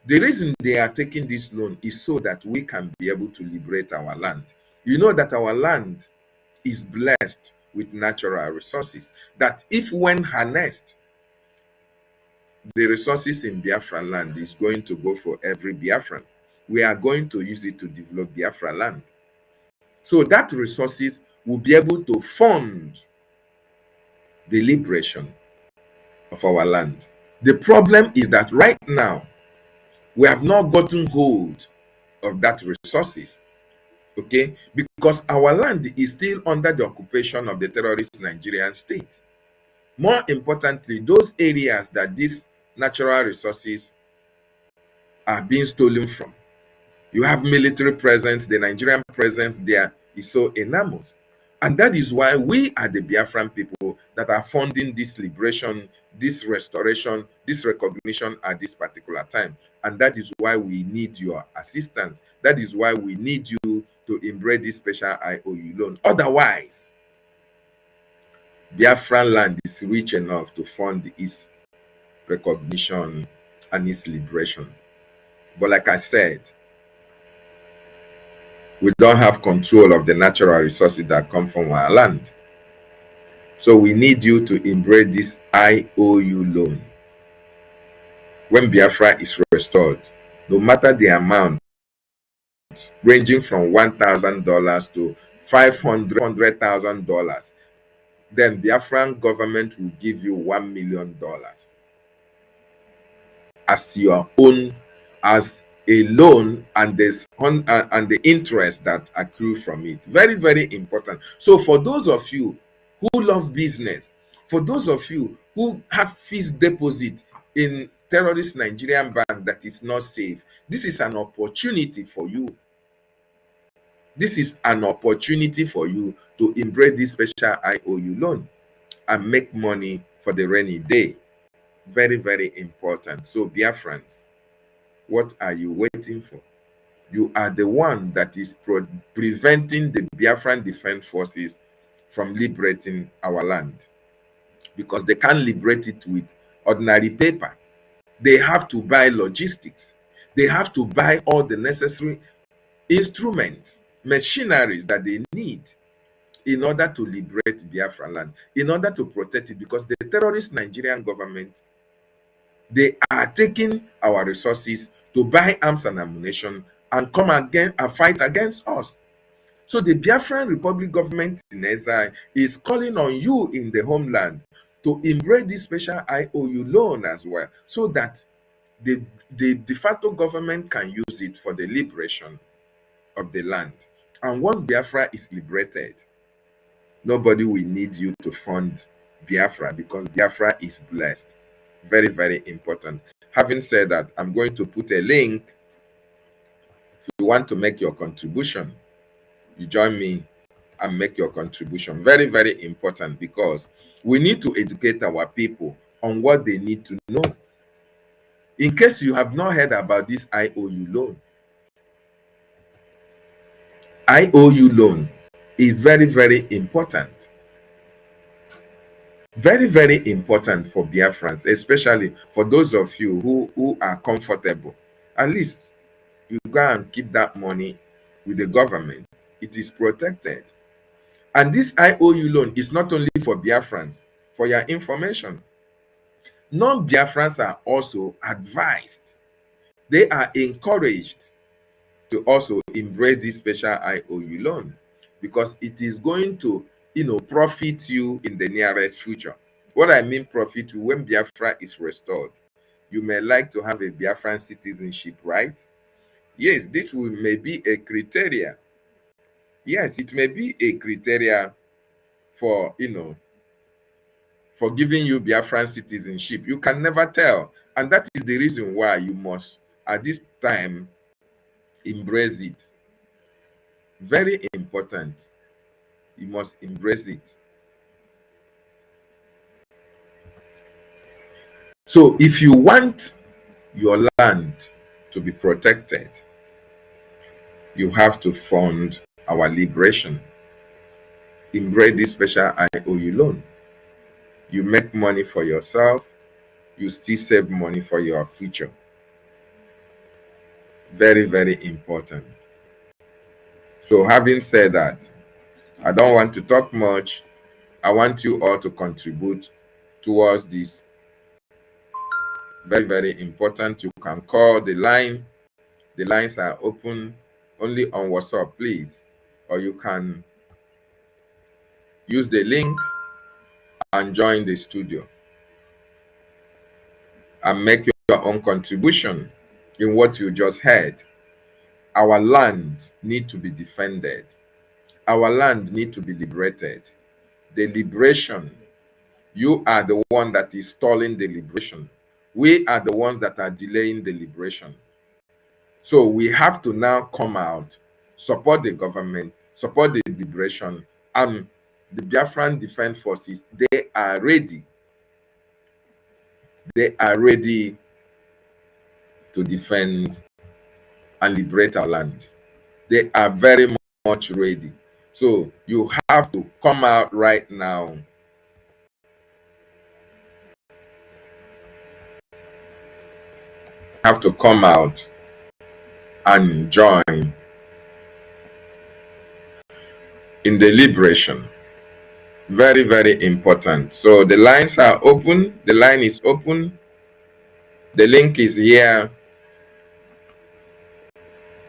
The reason they are taking this loan is so that we can be able to liberate our land. You know that our land is blessed with natural resources, that if when harnessed, the resources in Biafra land is going to go for every Biafran. We are going to use it to develop Biafra land. So that resources will be able to fund the liberation of our land. The problem is that right now, we have not gotten hold of that resources, okay? Because our land is still under the occupation of the terrorist Nigerian state. More importantly, those areas that these natural resources are being stolen from, you have military presence. The Nigerian presence there is so enormous. And that is why we are the Biafran people that are funding this liberation, this restoration, this recognition at this particular time. And that is why we need your assistance. That is why we need you to embrace this special IOU loan. Otherwise, Biafran land is rich enough to fund its recognition and its liberation. But like I said, we don't have control of the natural resources that come from our land. So we need you to embrace this IOU loan. When Biafra is restored, no matter the amount, ranging from $1,000 to $500,000, then Biafran government will give you $1 million as your own, as a loan, and and the interest that accrue from it. Very, very important. So for those of you who love business, for those of you who have fixed deposit in terrorist Nigerian bank that is not safe, this is an opportunity for you. This is an opportunity for you to embrace this special IOU loan and make money for the rainy day. Very, very important. So Biafrans, what are you waiting for? You are the one that is preventing the Biafran Defense Forces from liberating our land, because they can't liberate it with ordinary paper. They have to buy logistics. They have to buy all the necessary instruments, machineries that they need in order to liberate Biafra land, in order to protect it, because the terrorist Nigerian government, they are taking our resources to buy arms and ammunition and come again and fight against us. So the Biafran Republic government in exile is calling on you in the homeland to embrace this special IOU loan as well, so that the de facto government can use it for the liberation of the land. And once Biafra is liberated, nobody will need you to fund Biafra, because Biafra is blessed. Very, very important. Having said that, I'm going to put a link. If you want to make your contribution, you join me and make your contribution. Very, very important, because we need to educate our people on what they need to know. In case you have not heard about this IOU loan, IOU loan is very, very important. Very, very important for Biafrans, especially for those of you who are comfortable. At least you go and keep that money with the government. It is protected. And this IOU loan is not only for Biafrans. For your information, non-Biafrans are also advised. They are encouraged to also embrace this special IOU loan, because it is going to, profit you in the nearest future. What I mean profit you, when Biafra is restored, you may like to have a Biafran citizenship, right? Yes, this may be a criteria. Yes, it may be a criteria for, for giving you Biafran citizenship. You can never tell. And that is the reason why you must, at this time, embrace it. Very important. You must embrace it. So if you want your land to be protected, you have to fund our liberation. Embrace this special IOU loan. You make money for yourself, you still save money for your future. Very, very important. So having said that, I don't want to talk much. I want you all to contribute towards this. Very, very important. You can call the line. The lines are open only on WhatsApp, please. Or you can use the link and join the studio and make your own contribution in what you just heard. Our land needs to be defended. Our land needs to be liberated. The liberation, you are the one that is stalling the liberation. We are the ones that are delaying the liberation. So we have to now come out, support the government, support the liberation, and the Biafran Defense Forces, they are ready. They are ready to defend and liberate our land. They are very much ready. So you have to come out right now. Have to come out and join in the liberation. Very, very important. So the lines are open. The line is open. The link is here.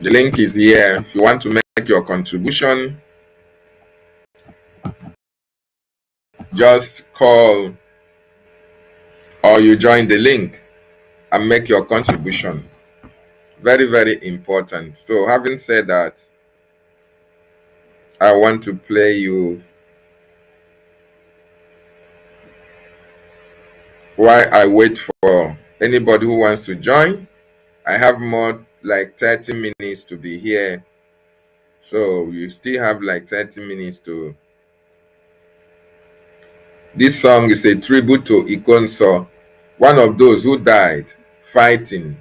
The link is here. If you want to make your contribution, just call or you join the link and make your contribution. Very, very important. So having said that, I want to play you while I wait for anybody who wants to join. I have more like 30 minutes to be here. So you still have like 30 minutes to. This song is a tribute to Ikonso, one of those who died fighting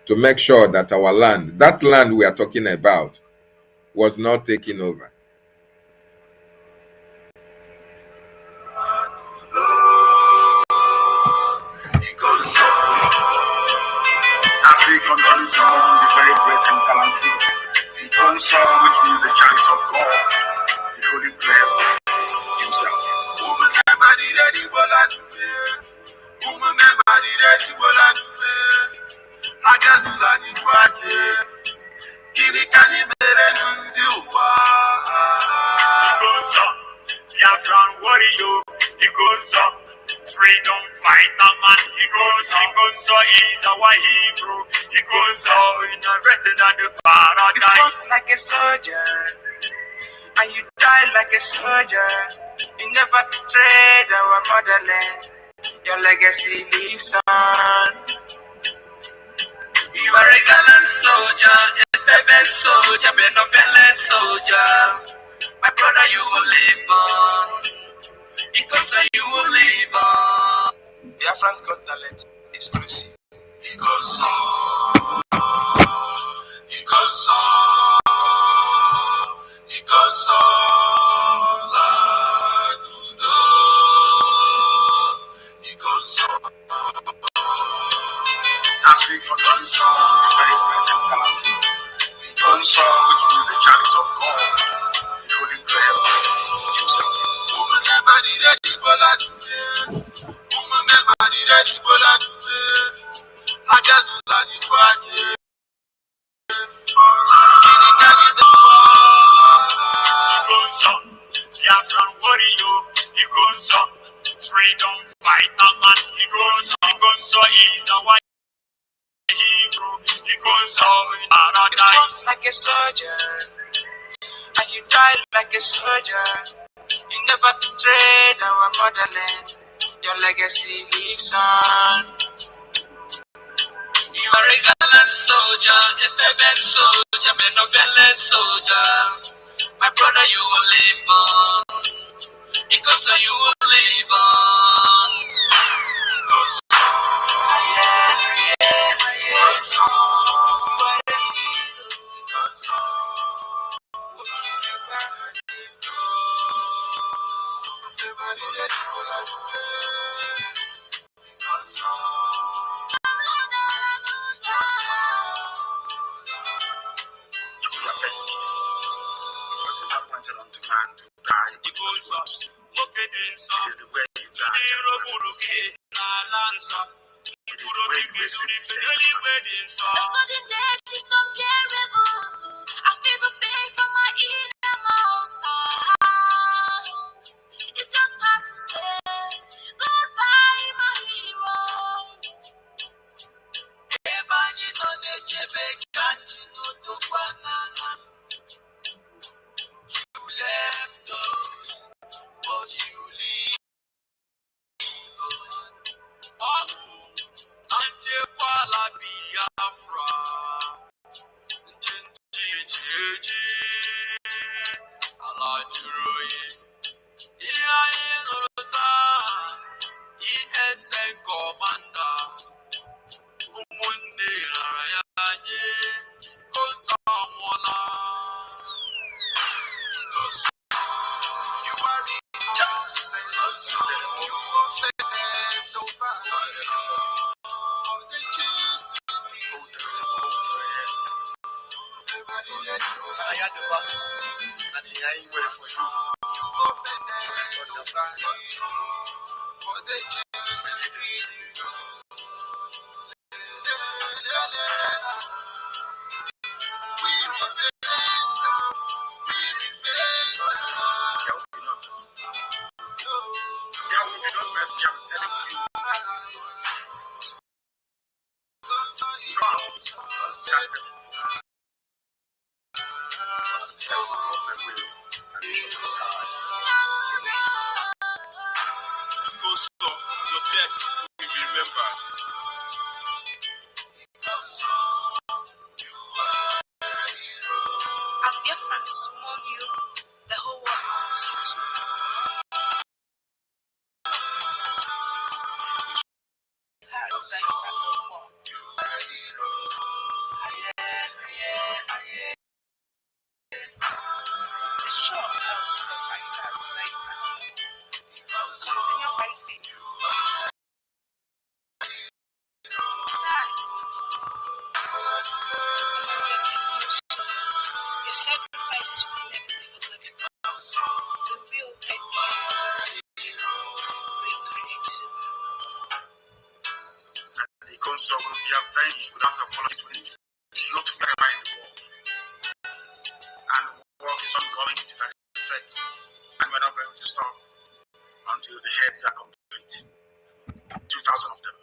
to make sure that our land, that land we are talking about, was not taken over. Ikonso, the very great and talented. Ikonso, which means the chance of God, the Holy Grail himself. Woman, everybody ready, bola to me. Woman, everybody ready, bola to me. Agadula ni kwaje, kiri kani mere nundi uwa. Ikonso, Biafran warrior. Ikonso, freedom fighter man. Ikonso is our hero. Ikonso in the rest of the paradise. You fought like a soldier, and you died like a soldier. You never betrayed our motherland. Your legacy lives on. You are a gallant soldier, a favorite soldier, but not fearless soldier. My brother, you will live on. Because you will live on. Biafran's Got Talent exclusive. Ikonso, Ikonso, Ikonso, Ladudo, Ikonso. As we continue song, the very great and talented. Ikonso, which means the chance of God, the Holy Grail himself. Woman, everybody ready, bola to me. Woman, everybody ready, bola to me. Agadula ni kwaje, kiri kani mewa. Ikonso, Biafran warrior. Ikonso, freedom fighter man. Ikonso is our hero. Ikonso in You paradise. fought like a soldier, and you died like a soldier. You never betrayed our motherland. Your legacy lives on. You are a gallant soldier, a favorite soldier, but not fearless soldier. My brother, you will live on. Because you will live on. Because The sudden death is unbearable. I feel the pain from my innermost. It's just hard to say goodbye, my hero. Ebanye no nechebe kasi no dokwanana. You left us, but you live on. Ante kwala Biafra. Njenjejeje. Ala juroye. Iya inota. ESN commander. Umunne rarayaje. Konsamola. You are rejoicing. You offended nobody. All they choose to be. Everybody let go. You offended nobody. All they choose to be. We revenge now. We revenge now. God bless you. I'm telling you. Because your death will be remembered. As Biafrans mourn you, the whole world mourns you too. That you are no more. The show of health from fighters like that. Continue fighting. Your sacrifices will never be forgotten. The real dead reincarnate soon. The console will be avenged without apology to not wherever in the world. And work is ongoing to that effect. And we're not going to stop until the heads are complete. 2,000 of them.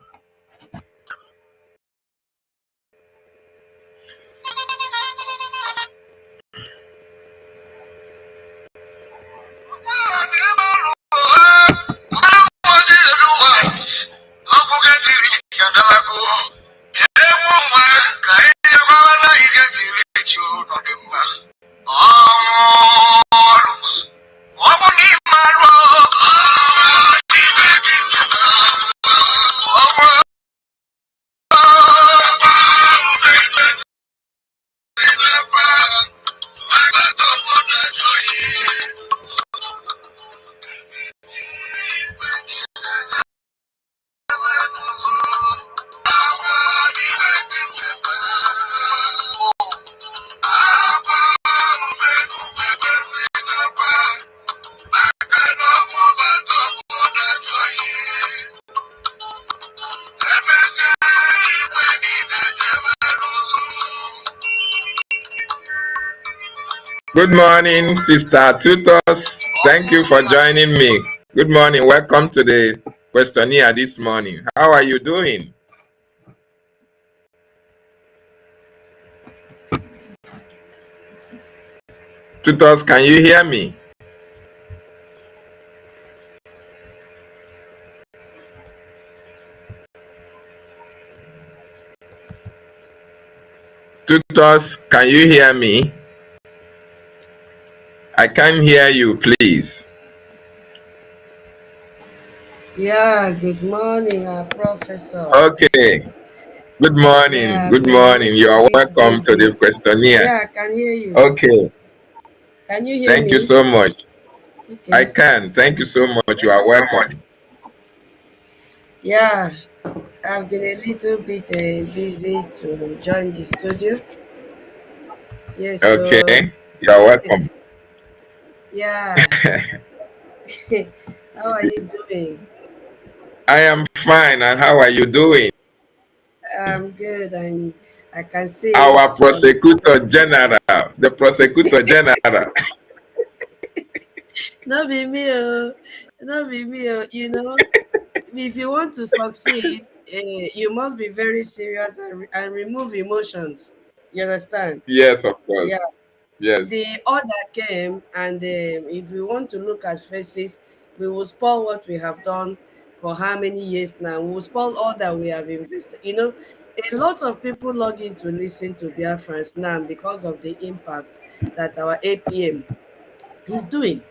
Good morning, Sister Tutos. Thank you for joining me. Good morning. Welcome to the questionnaire this morning. How are you doing? Tutos, can you hear me? Tutos, can you hear me? I can't hear you, please. Yeah, good morning, Professor. Okay. Good morning. Yeah, Good been a morning. You little are bit welcome to busy. the questionnaire. Yeah, I can hear you. Okay. Can you hear Thank me? you so much. Okay. I can. Thank you so much. You are welcome. Yeah, I've been a little bit busy to join the studio. Yes, so Okay. You are welcome. yeah. How are you doing? I am fine. And how are you doing? I'm good, and I can see Our it's prosecutor general. The prosecutor general. not be me, not be me. You know, if you want to succeed, you must be very serious and remove emotions. You understand? Yes, of course. Yeah. Yes. The order came, and if we want to look at faces, we will spoil what we have done for how many years now. We will spoil all that we have invested. You know, a lot of people log in to listen to Biafrans now because of the impact that our APM is doing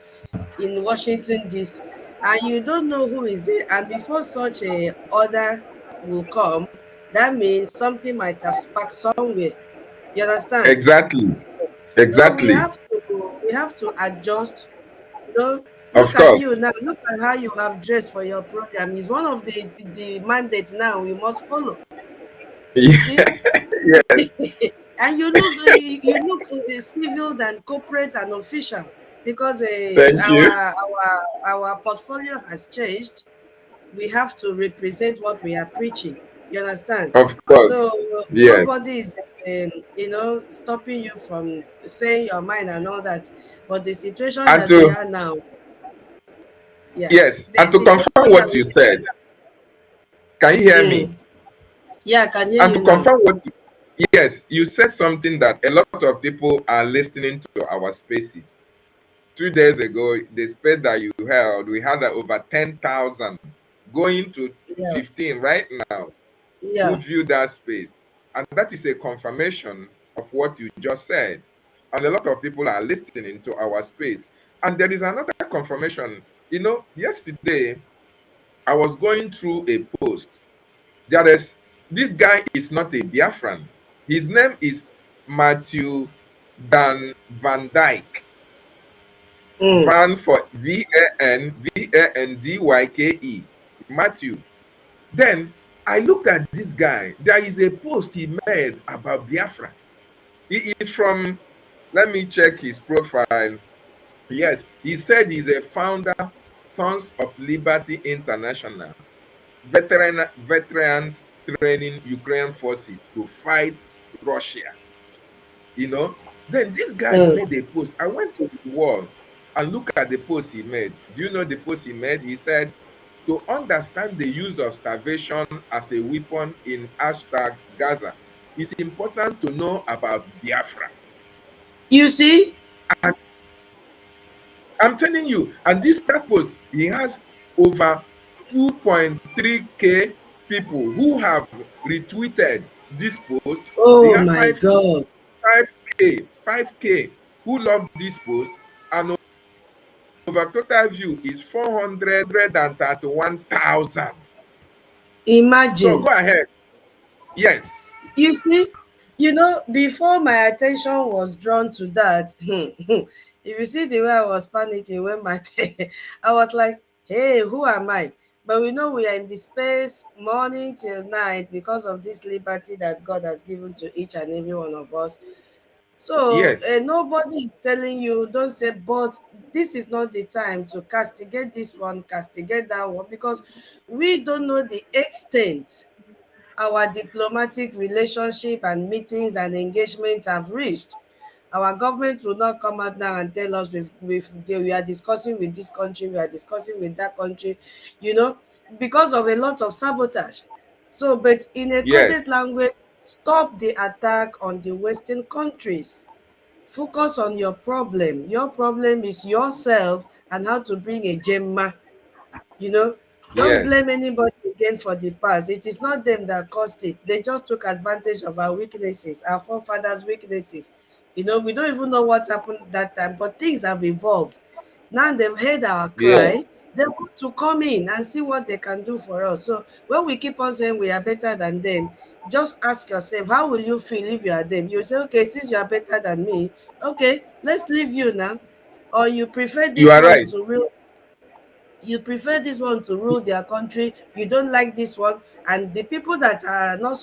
in Washington, D.C. And you don't know who is there. And before such a order will come, that means something might have sparked somewhere. You understand? Exactly. So we Exactly. have to adjust. You know, Of look at you course. now. Look at how you have dressed for your program. It's one of the mandates now we must follow. You see, Yes. and you look civil than corporate and official because Thank you. our portfolio has changed. We have to represent what we are preaching. You understand? Of course. So Yes. nobody is, stopping you from saying your mind and all that. But the situation And that we to are now, Yeah. Yes, and There's to a confirm program. what you said, can you hear me? Yeah, I can hear And you to now. confirm what, yes, you said something that a lot of people are listening to our spaces. 2 days ago, the space that you held, we had over 10,000, going to Yeah. 15 right now, who Yeah. viewed that space. And that is a confirmation of what you just said. And a lot of people are listening to our space. And there is another confirmation. You know, yesterday, I was going through a post. There is, this guy is not a Biafran. His name is Matthew Dan Van Dyke. Mm. Van for VANDYKE. Matthew. Then I looked at this guy. There is a post he made about Biafra. He is from, let me check his profile. Yes, he said he's a founder, Sons of Liberty International, veterans training Ukraine forces to fight Russia. You know, then this guy Mm. made a post. I went to the wall and look at the post he made. Do you know the post he made? He said, to understand the use of starvation as a weapon in hashtag Gaza, it's important to know about Biafra. You see? And I'm telling you, and this purpose, he has over 2.3K people who have retweeted this post. He Oh has my God. 5K who love this post, and over total view is 431,000. So Imagine. go ahead. Yes, You see, before my attention was drawn to that, if you see the way I was panicking when I was like, hey, who am I? But we know we are in the space morning till night because of this liberty that God has given to each and every one of us. So yes, nobody is telling you, don't say, but this is not the time to castigate this one, castigate that one, because we don't know the extent our diplomatic relationship and meetings and engagements have reached. Our government will not come out now and tell us we are discussing with this country, we are discussing with that country, you know, because of a lot of sabotage. So, but in a yes, coded language, stop the attack on the Western countries. Focus on your problem. Your problem is yourself and how to bring a gemma. You know, don't yes. blame anybody again for the past. It is not them that caused it. They just took advantage of our weaknesses, our forefathers' weaknesses. We don't even know what happened that time, but things have evolved. Now they've heard our Yeah. cry. They want to come in and see what they can do for us. So when we keep on saying we are better than them, just ask yourself, how will you feel if you are them? You say, okay, since you are better than me, okay, let's leave you now. Or You are right. you prefer this one to rule their country, you don't like this one, and the people that are not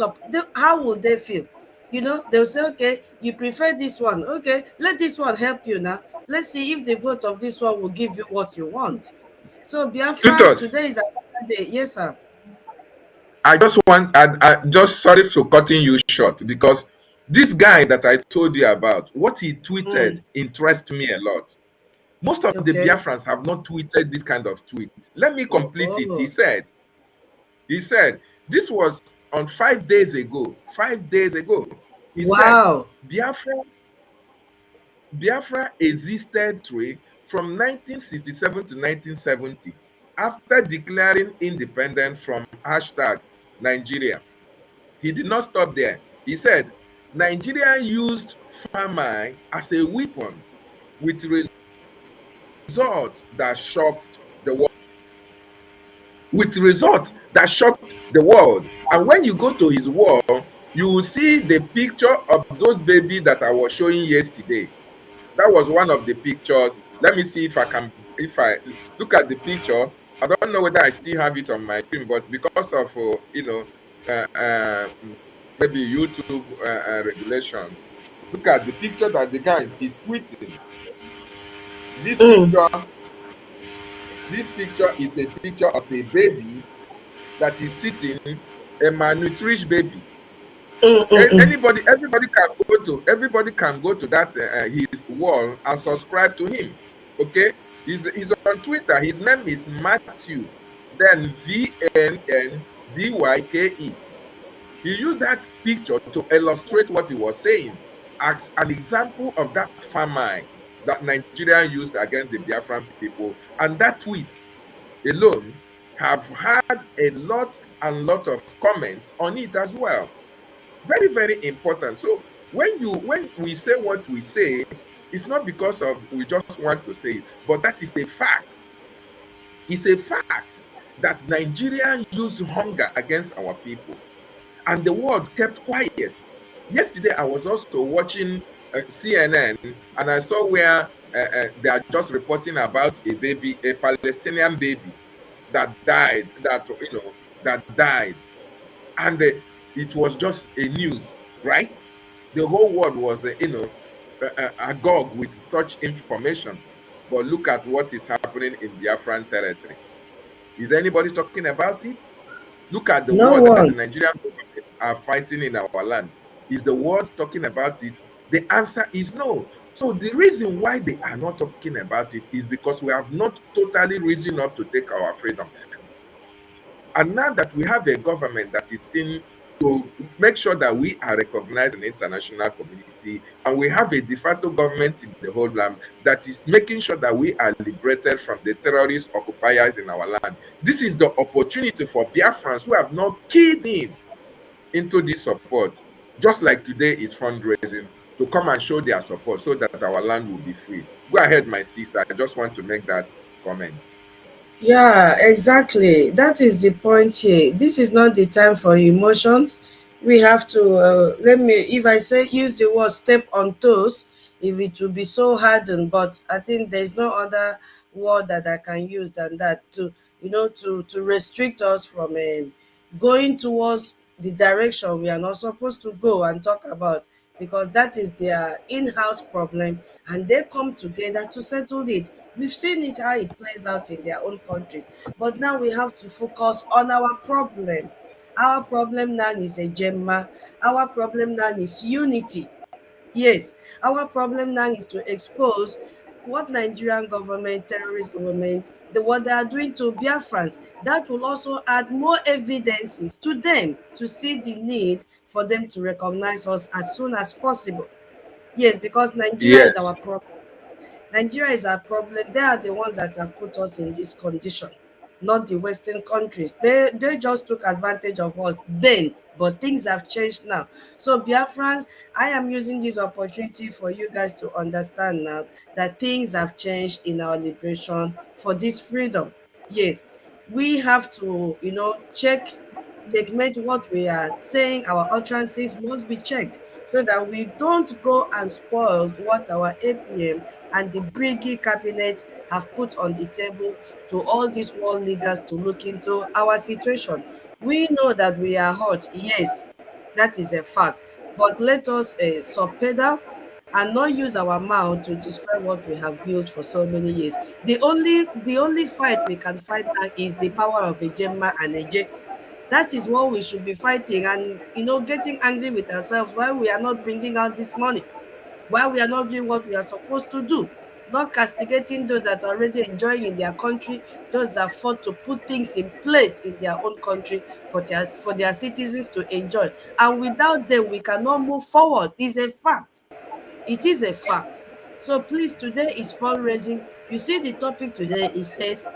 how will they feel? They'll say, okay, you prefer this one, okay, let this one help you now. Let's see if the vote of this one will give you what you want. So Biafras, Tutus, today is another day. Yes, sir. I just sorry for cutting you short, because this guy that I told you about, what he tweeted Mm, interests me a lot. Most of the okay. Biafrans have not tweeted this kind of tweet. Let me complete it. Oh, He said, this was on 5 days ago. 5 days ago. He said, wow. Biafra, Biafra existed from 1967 to 1970 after declaring independence from hashtag Nigeria. He did not stop there. He said, Nigeria used famine as a weapon with results that shocked the world. With results that shocked the world. And when you go to his wall, you will see the picture of those babies that I was showing yesterday. That was one of the pictures. Let me see if I look at the picture. I don't know whether I still have it on my screen, but because of maybe YouTube regulations, look at the picture that the guy is tweeting. This Mm, picture, this picture is a picture of a baby that is sitting, a malnourished baby. mm, mm, mm. Everybody can go to that his wall and subscribe to him. Okay, He's on Twitter. His name is Matthew, then VNNDYKE. He used that picture to illustrate what he was saying as an example of that famine that Nigeria used against the Biafran people. And that tweet alone have had a lot and lot of comments on it as well. Very, very important. So when we say what we say, it's not because of we just want to say it, but that is a fact. It's a fact that Nigeria used hunger against our people, and the world kept quiet. Yesterday, I was also watching CNN, and I saw where they are just reporting about a baby, a Palestinian baby that died, that died, and it was just a news, right? The whole world was, agog with such information. But look at what is happening in Biafran territory. Is anybody talking about it? Look at the No war that the one. Nigerian government are fighting in our land. Is the world talking about it? The answer is no. So the reason why they are not talking about it is because we have not totally risen up to take our freedom. And now that we have a government that is still to make sure that we are recognized in the international community, and we have a de facto government in the whole land that is making sure that we are liberated from the terrorist occupiers in our land. This is the opportunity for Biafrans who have not keyed in into this support, just like today is fundraising, to come and show their support so that our land will be free. Go ahead, my sister. I just want to make that comment. Yeah, exactly. That is the point here. This is not the time for emotions. We have to let me. If I say use the word step on toes, if it will be so hardened, but I think there's no other word that I can use than that to to restrict us from going towards the direction we are not supposed to go and talk about, because that is their in-house problem, and they come together to settle it. We've seen it how it plays out in their own countries, but now we have to focus on our problem. Our problem now is a gemma. Our problem now is unity. Yes, our problem now is to expose what Nigerian government, terrorist government, what they are doing to Biafrans. That will also add more evidences to them to see the need for them to recognize us as soon as possible. Yes, because Nigeria is Yes. our problem. Nigeria is our problem. They are the ones that have put us in this condition, not the Western countries. They just took advantage of us then, but things have changed now. So Biafrans, I am using this opportunity for you guys to understand now that things have changed in our liberation for this freedom. Yes, we have to, checkmate what we are saying. Our utterances must be checked so that we don't go and spoil what our APM and the Briggy cabinet have put on the table to all these world leaders to look into our situation. We know that we are hot, yes, that is a fact, but let us subpedal and not use our mouth to destroy what we have built for so many years. The only fight we can fight now is the power of a Gemma and a J. That is what we should be fighting, and getting angry with ourselves why we are not bringing out this money, why we are not doing what we are supposed to do, not castigating those that are already enjoying in their country, those that fought to put things in place in their own country for their citizens to enjoy. And without them, we cannot move forward. It's a fact. It is a fact. So please, today is fundraising. You see the topic today, it says,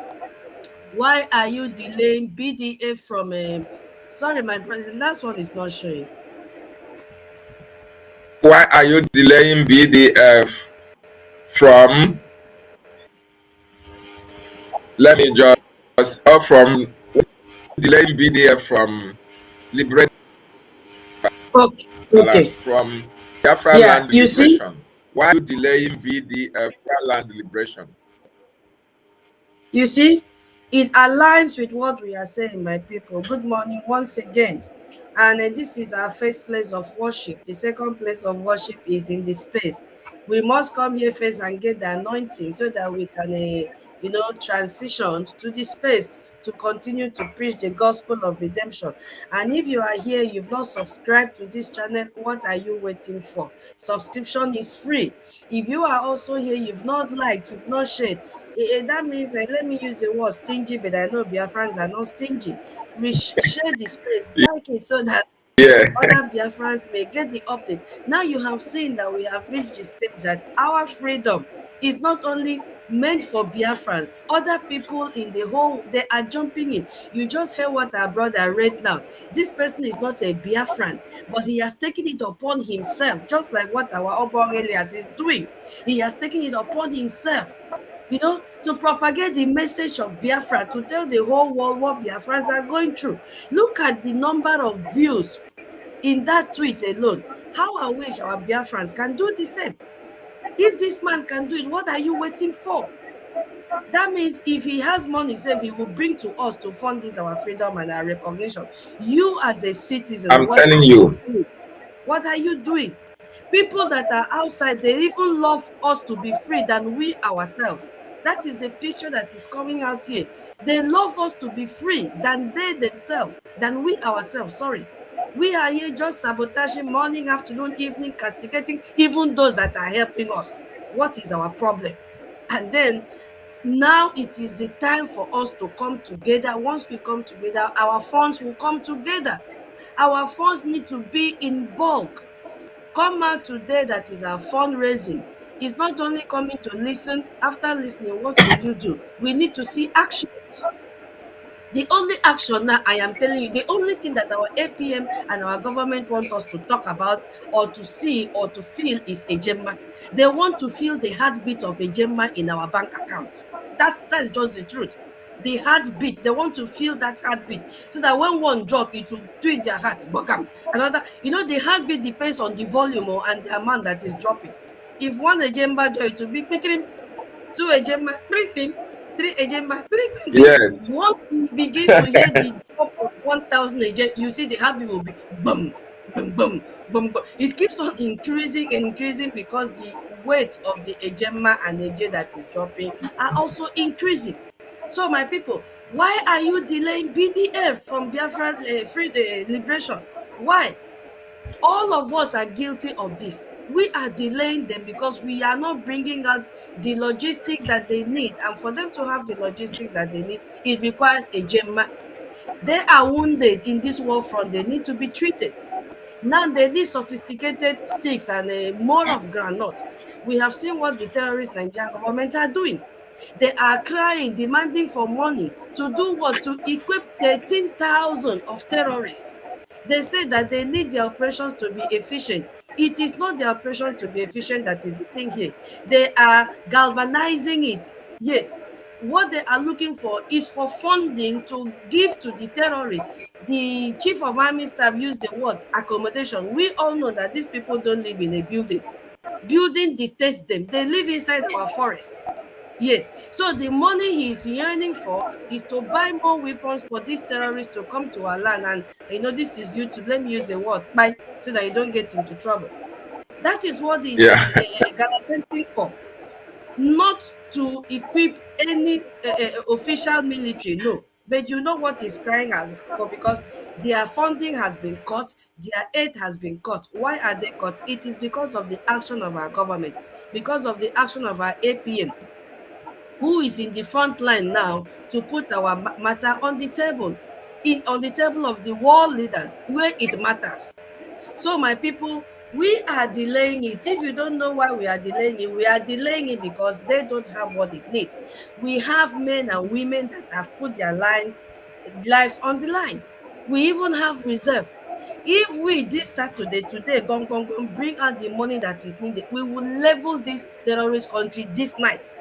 why are you delaying BDA from sorry, my brother, the last one is not showing. Why are you delaying BDF from, let me just, from delaying BDF from liberating Okay, our land, okay. from Biafra Yeah, land you see, liberation? Why are you delaying BDF land liberation? You see, it aligns with what we are saying, my people. Good morning once again. And this is our first place of worship. The second place of worship is in the space. We must come here first and get the anointing so that we can, transition to the space to continue to preach the gospel of redemption. And if you are here, you've not subscribed to this channel, what are you waiting for? Subscription is free. If you are also here, you've not liked, you've not shared, That means, let me use the word stingy, but I know Biafrans are not stingy. We share the space, like it, so that Yeah. other Biafrans may get the update. Now you have seen that we have reached the stage that our freedom is not only meant for Biafrans, other people in the whole, they are jumping in. You just heard what our brother read now. This person is not a Biafran, but he has taken it upon himself, just like what our Obong Elias is doing. He has taken it upon himself, to propagate the message of Biafra, to tell the whole world what Biafrans are going through. Look at the number of views in that tweet alone. How I wish our Biafrans can do the same. If this man can do it, what are you waiting for? That means if he has money saved, he will bring to us to fund this our freedom and our recognition. You as a citizen, I'm what telling are you you. doing? What are you doing? People that are outside, they even love us to be free than we ourselves. That is a picture that is coming out here. They love us to be free than they themselves, than we ourselves, sorry. We are here just sabotaging morning, afternoon, evening, castigating even those that are helping us. What is our problem? And then now it is the time for us to come together. Once we come together, our funds will come together. Our funds need to be in bulk. Come out today, that is our fundraising. It's not only coming to listen. After listening, what will you do? We need to see actions. The only action now, I am telling you, the only thing that our APM and our government want us to talk about or to see or to feel is a gemma. They want to feel the heartbeat of a gemma in our bank account. That's just the truth. The heartbeat, they want to feel that heartbeat so that when one drop, it will do in their heart. Bogam. Another, the heartbeat depends on the volume and the amount that is dropping. If one agenda joy, it will be quickly, two ejema, kring, three ejema, kring. Yes. Once he begins to hear the drop of 1,000 ejema, you see the heartbeat will be boom, boom, boom, boom, boom. It keeps on increasing and increasing because the weight of the ejema and ejema that is dropping are also increasing. So, my people, why are you delaying BDF from Biafra free liberation? Why? All of us are guilty of this. We are delaying them because we are not bringing out the logistics that they need. And for them to have the logistics that they need, it requires a gemma. They are wounded in this war front. They need to be treated. Now they need sophisticated sticks and more of granite. We have seen what the terrorist Nigerian government are doing. They are crying, demanding for money to do what? To equip 13,000 of terrorists. They say that they need their operations to be efficient. It is not their operation to be efficient that is the thing here. They are galvanizing it. Yes. What they are looking for is for funding to give to the terrorists. The chief of army staff used the word accommodation. We all know that these people don't live in a building. Building dictates them. They live inside our forest. Yes. So the money he is yearning for is to buy more weapons for these terrorists to come to our land. And this is YouTube. Let me use the word buy so that you don't get into trouble. That is what he's Yeah. gallivanting for. Not to equip any official military, no. But you know what he's crying out for, because their funding has been cut, their aid has been cut. Why are they cut? It is because of the action of our government, because of the action of our APM, who is in the front line now to put our matter on the table, on the table of the world leaders where it matters. So, my people, we are delaying it. If you don't know why we are delaying it because they don't have what it needs. We have men and women that have put their lives on the line. We even have reserve. If we this Saturday, today, bring out the money that is needed, we will level this terrorist country this night.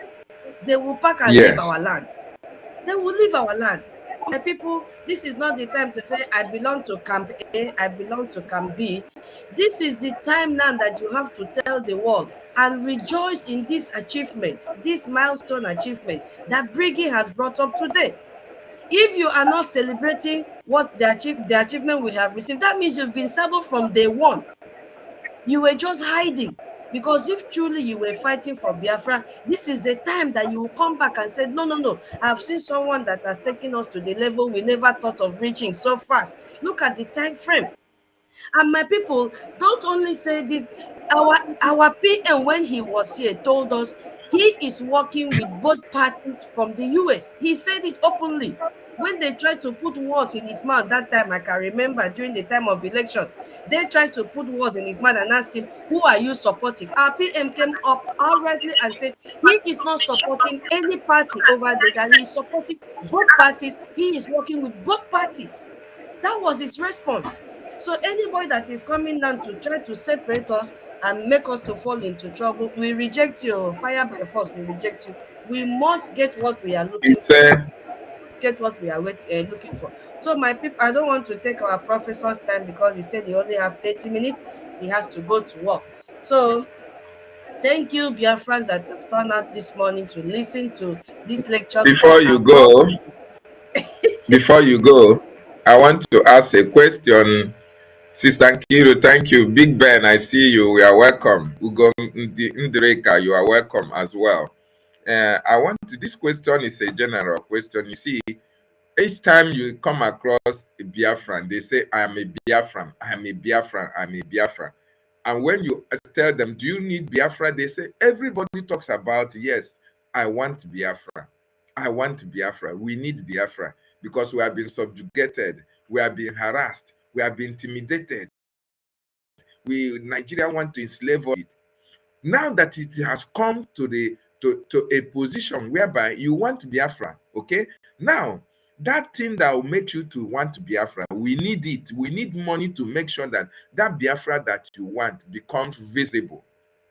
They will pack and leave Yes. our land. They will leave our land. My people, this is not the time to say, I belong to Camp A, I belong to Camp B. This is the time now that you have to tell the world and rejoice in this achievement, this milestone achievement that Briggy has brought up today. If you are not celebrating what the achievement we have received, that means you've been sabotaged from day one. You were just hiding. Because if truly you were fighting for Biafra, this is the time that you will come back and say, no, no, no, I've seen someone that has taken us to the level we never thought of reaching so fast. Look at the time frame. And my people, don't only say this. Our PM, when he was here, told us He is working with both parties from the US. He said it openly. When they tried to put words in his mouth that time, I can remember during the time of election, they tried to put words in his mouth and asked him, who are you supporting? Our PM came up outrightly and said he is not supporting any party over there, that he is supporting both parties. He is working with both parties. That was his response. So anybody that is coming down to try to separate us and make us to fall into trouble, we reject you. Fire by force, we reject you. We must get what we are He looking for. said, Get what we are looking for. So my people, I don't want to take our professor's time because he said he only have 30 minutes. He has to go to work. So thank you, Biafrans, that have turned out this morning to listen to these lectures from before you our poor. go, before you go, I want to ask a question. Sister Nkiru, thank you. Big Ben, I see you. We are welcome. Ugo Ndreka, you are welcome as well. This question is a general question. You see, each time you come across a Biafran, they say, I am a Biafran, I am a Biafran, I am a Biafran. And when you tell them, do you need Biafra? They say, everybody talks about, yes, I want Biafra. I want Biafra. We need Biafra because we have been subjugated. We have been harassed. We have been intimidated. Nigeria want to enslave us. Now that it has come to a position whereby you want Biafra, okay? Now, that thing that will make you to want Biafra, we need it. We need money to make sure that that Biafra that you want becomes visible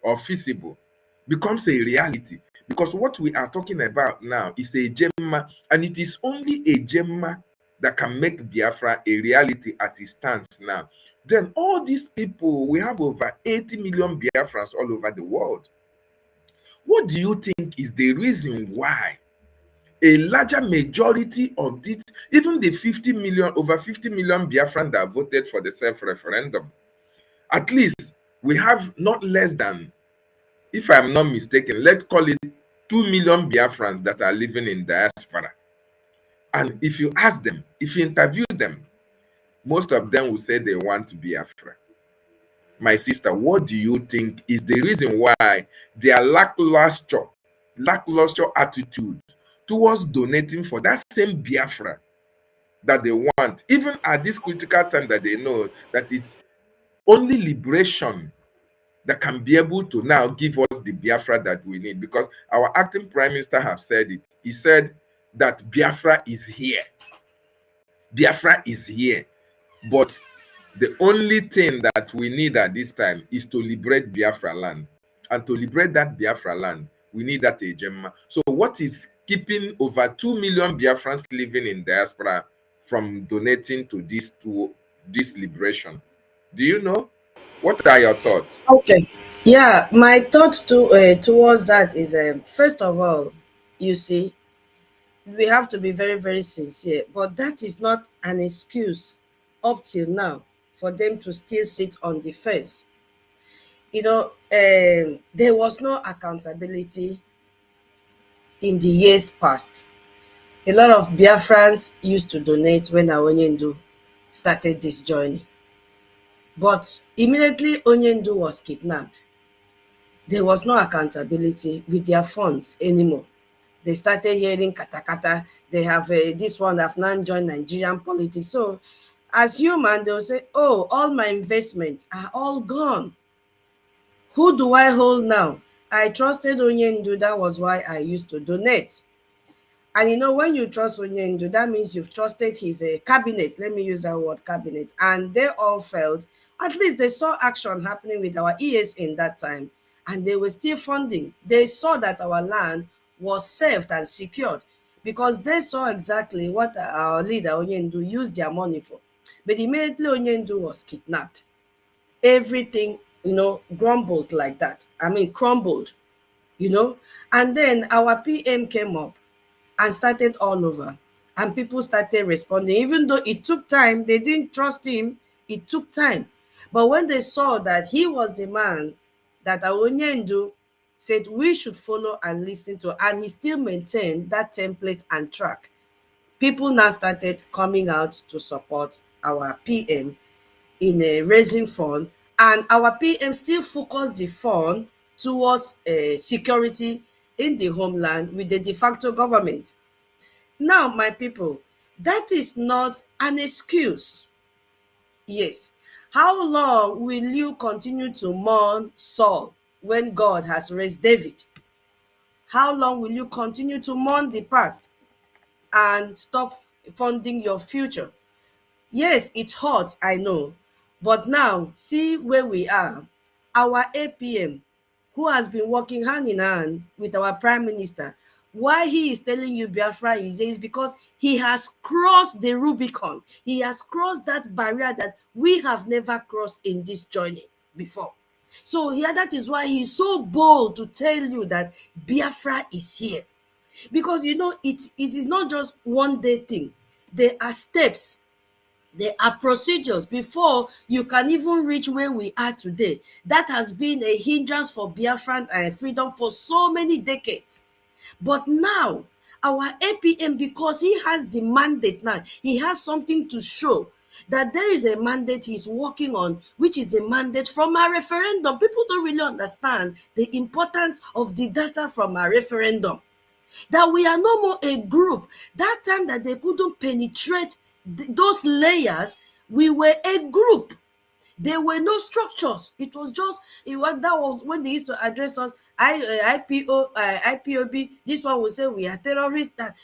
or feasible, becomes a reality. Because what we are talking about now is a Gemma, and it is only a Gemma that can make Biafra a reality as it stands now. Then all these people, we have over 80 million Biafrans all over the world. What do you think is the reason why a larger majority of this, even the 50 million, over 50 million Biafrans that voted for the self-referendum, at least we have not less than, if I'm not mistaken, let's call it 2 million Biafrans that are living in diaspora. And if you ask them, if you interview them, most of them will say they want Biafra. My sister, what do you think is the reason why their lackluster attitude towards donating for that same Biafra that they want, even at this critical time that they know that it's only liberation that can be able to now give us the Biafra that we need? Because our acting prime minister has said it. He said that Biafra is here. Biafra is here. But the only thing that we need at this time is to liberate Biafra land. And to liberate that Biafra land, we need that Ejemma. So what is keeping over 2 million Biafrans living in diaspora from donating to this liberation? Do you know? What are your thoughts? Okay. Yeah, my thoughts towards that is, first of all, you see, we have to be very, very sincere, but that is not an excuse up till now for them to still sit on the fence. There was no accountability in the years past. A lot of Biafrans used to donate when Onyendu started this journey. But immediately Onyendu was kidnapped, there was no accountability with their funds anymore. They started hearing katakata. They have this one that have now joined Nigerian politics. So as human, they'll say, oh, all my investments are all gone. Who do I hold now? I trusted Onyendu. That was why I used to donate. And when you trust Onyendu, that means you've trusted his cabinet. Let me use that word, cabinet. And they all felt, at least they saw action happening with our ESN that time, and they were still funding. They saw that our land was saved and secured because they saw exactly what our leader Onyendu used their money for. But immediately Onyendu was kidnapped, everything, grumbled like that. I mean, crumbled, and then our PM came up and started all over. And people started responding. Even though it took time, they didn't trust him. It took time. But when they saw that he was the man that Onyendu said we should follow and listen to, and he still maintained that template and track, people now started coming out to support our PM in a raising fund. And our PM still focused the fund towards security in the homeland with the de facto government. Now, my people, that is not an excuse. Yes. How long will you continue to mourn Saul when God has raised David? How long will you continue to mourn the past and stop funding your future? Yes, it hurts, I know. But now, see where we are. Our APM, who has been working hand in hand with our Prime Minister, why he is telling you Biafra is because he has crossed the Rubicon. He has crossed that barrier that we have never crossed in this journey before. So here, that is why he's so bold to tell you that Biafra is here. Because it is not just one day thing. There are steps, there are procedures before you can even reach where we are today. That has been a hindrance for Biafran freedom for so many decades. But now, our APM, because he has the mandate now, he has something to show that there is a mandate he's working on, which is a mandate from our referendum. People don't really understand the importance of the data from our referendum. That we are no more a group. That time that they couldn't penetrate those layers, we were a group. There were no structures. It was just that was when they used to address us. IPOB. This one would say we are terrorists. That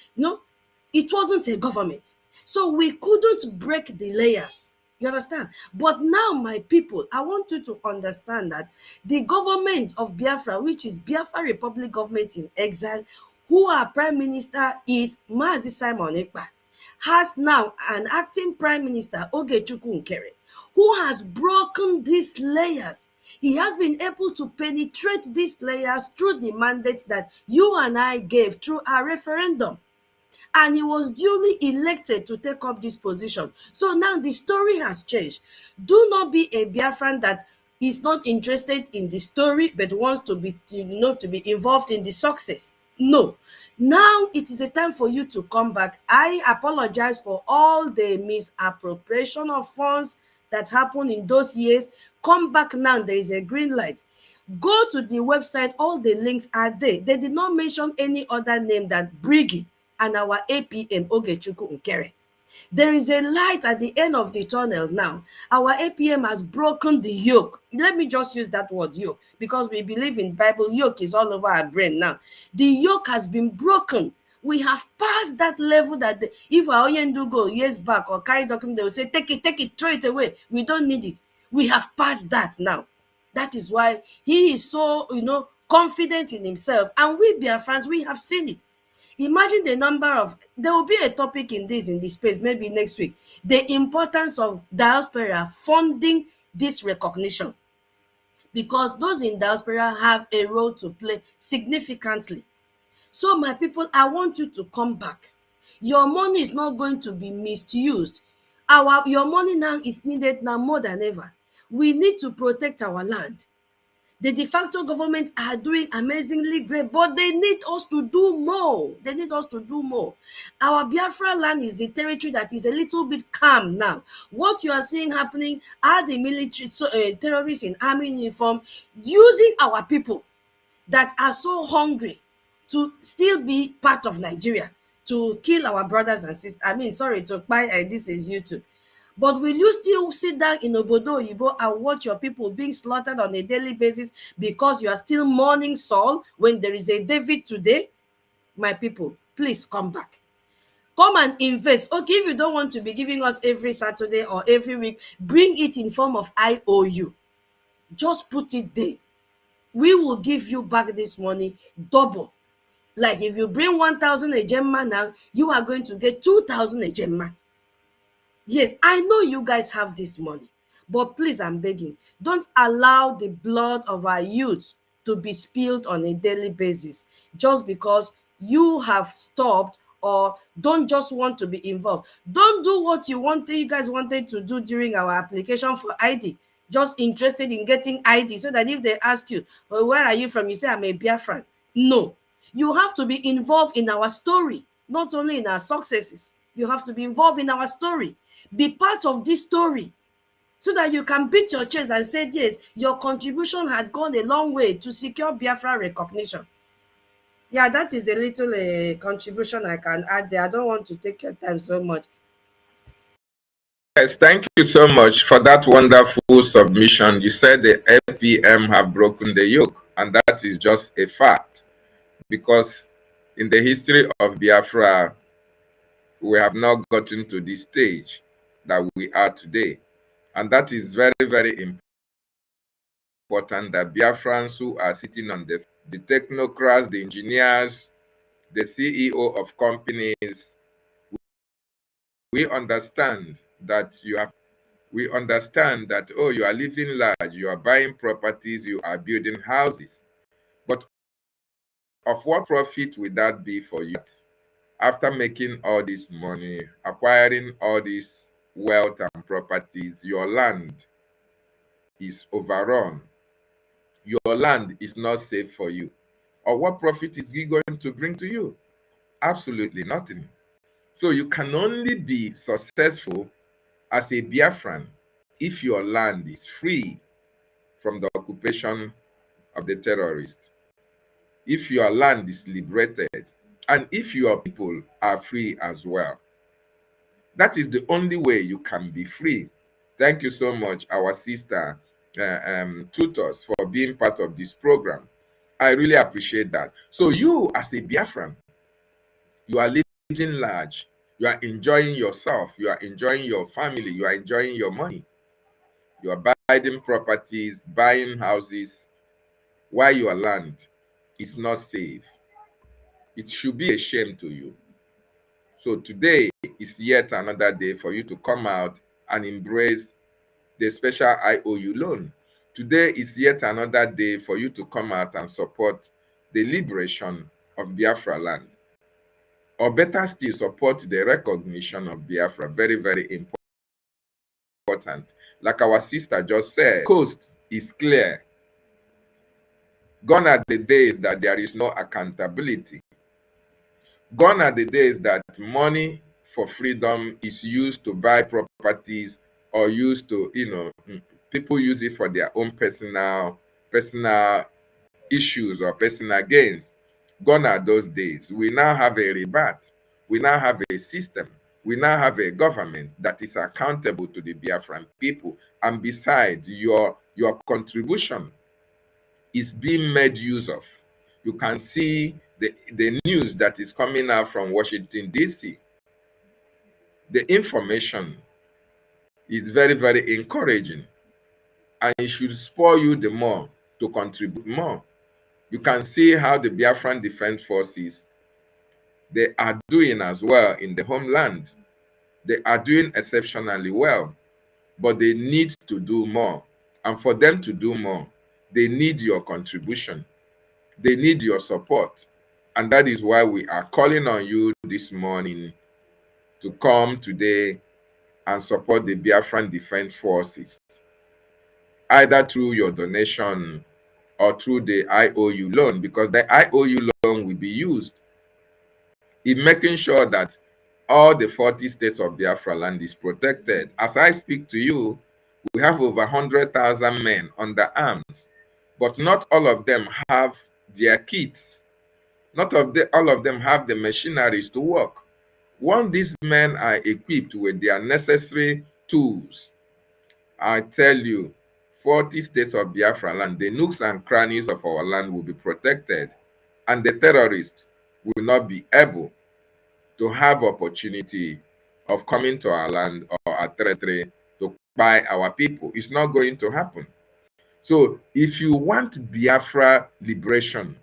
it wasn't a government, so we couldn't break the layers. You understand? But now, my people, I want you to understand that the government of Biafra, which is Biafra Republic Government in Exile, who our Prime Minister is Mazi Simon Ekpa, has now an acting Prime Minister, Ogechukwu Nkere, who has broken these layers. He has been able to penetrate these layers through the mandate that you and I gave through our referendum. And he was duly elected to take up this position. So now the story has changed. Do not be a Biafran that is not interested in the story but wants to be, to be involved in the success. No. Now it is a time for you to come back. I apologize for all the misappropriation of funds that happened in those years. Come back now. There is a green light. Go to the website. All the links are there. They did not mention any other name than Briggy and our APM, Ogechukwu Nkere. There is a light at the end of the tunnel now. Our APM has broken the yoke. Let me just use that word, yoke, because we believe in Bible. Yoke is all over our brain now. The yoke has been broken. We have passed that level that if our Oyendu go years back or carry document, they will say, take it, throw it away. We don't need it. We have passed that now. That is why he is so, confident in himself. And we Biafrans, we have seen it. Imagine the number of, there will be a topic in this space, maybe next week, the importance of diaspora funding this recognition. Because those in diaspora have a role to play significantly. So my people, I want you to come back. Your money is not going to be misused. Your money now is needed now more than ever. We need to protect our land. The de facto government are doing amazingly great, but they need us to do more. They need us to do more. Our Biafra land is the territory that is a little bit calm now. What you are seeing happening are the military terrorists in army uniform using our people that are so hungry to still be part of Nigeria, to kill our brothers and sisters. To buy this is YouTube. But will you still sit down in Obodo Oyibo and watch your people being slaughtered on a daily basis because you are still mourning Saul when there is a David today? My people, please come back. Come and invest. Okay, if you don't want to be giving us every Saturday or every week, bring it in form of IOU. Just put it there. We will give you back this money double. Like if you bring 1,000 Ejemma now, you are going to get 2,000 Ejemma. Yes, I know you guys have this money, but please, I'm begging, don't allow the blood of our youth to be spilled on a daily basis just because you have stopped or don't just want to be involved. Don't do what you guys wanted to do during our application for ID. Just interested in getting ID so that if they ask you, well, where are you from? You say, I'm a Biafran. No, you have to be involved in our story, not only in our successes. You have to be involved in our story. Be part of this story so that you can beat your chest and say, yes, your contribution had gone a long way to secure Biafra recognition. Yeah, that is a little contribution I can add there. I don't want to take your time so much. Yes, thank you so much for that wonderful submission. You said the FPM have broken the yoke, and that is just a fact, because in the history of Biafra, we have not gotten to this stage that we are today. And that is very, very important, that Biafrans who are sitting on the technocrats, the engineers, the CEO of companies, we understand that we understand that, oh, you are living large, you are buying properties, you are building houses. But of what profit would that be for you after making all this money, acquiring all this wealth and properties? Your land is overrun. Your land is not safe for you. Or what profit is he going to bring to you? Absolutely nothing. So you can only be successful as a Biafran if your land is free from the occupation of the terrorists, if your land is liberated, and if your people are free as well. That is the only way you can be free. Thank you so much, our sister tutors, for being part of this program. I really appreciate that. So you, as a Biafran, you are living large. You are enjoying yourself. You are enjoying your family. You are enjoying your money. You are buying properties, buying houses, while your land is not safe. It should be a shame to you. So today is yet another day for you to come out and embrace the special IOU loan. Today is yet another day for you to come out and support the liberation of Biafra land. Or better still, support the recognition of Biafra. Very, very important. Like our sister just said, coast is clear. Gone are the days that there is no accountability. Gone are the days that money for freedom is used to buy properties, or used to, people use it for their own personal issues or personal gains. Gone are those days. We now have a rebirth. We now have a system. We now have a government that is accountable to the Biafran people. And besides, your contribution is being made use of. You can see the news that is coming out from Washington, D.C. The information is very, very encouraging, and it should spur you the more to contribute more. You can see how the Biafran Defense Forces, they are doing as well in the homeland. They are doing exceptionally well, but they need to do more. And for them to do more, they need your contribution. They need your support. And that is why we are calling on you this morning to come today and support the Biafran Defense Forces, either through your donation or through the IOU loan, because the IOU loan will be used in making sure that all the 40 states of Biafra land is protected. As I speak to you, we have over 100,000 men under arms, but not all of them have their kits. Not all of them have the machineries to work. Once these men are equipped with their necessary tools, I tell you, 40 states of Biafra land, the nooks and crannies of our land will be protected, and the terrorists will not be able to have opportunity of coming to our land or our territory to buy our people. It's not going to happen. So if you want Biafra liberation,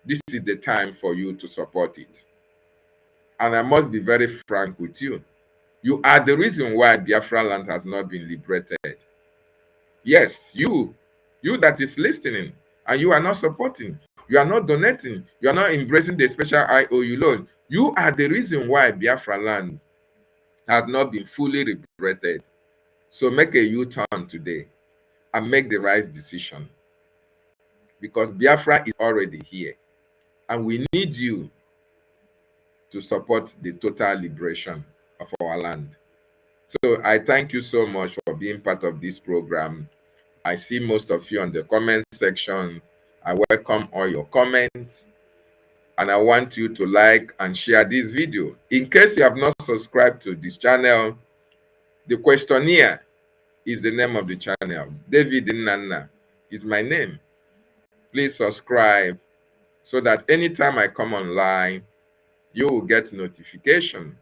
this is the time for you to support it. And I must be very frank with you. You are the reason why Biafra land has not been liberated. Yes, you that is listening, and you are not supporting, you are not donating, you are not embracing the special IOU loan. You are the reason why Biafra land has not been fully liberated. So make a U-turn today and make the right decision, because Biafra is already here, and we need you to support the total liberation of our land. So I thank you so much for being part of this program. I see most of you on the comment section. I welcome all your comments. And I want you to like and share this video. In case you have not subscribed to this channel, the questionnaire is the name of the channel. David Nana is my name. Please subscribe so that anytime I come online, you will get notification.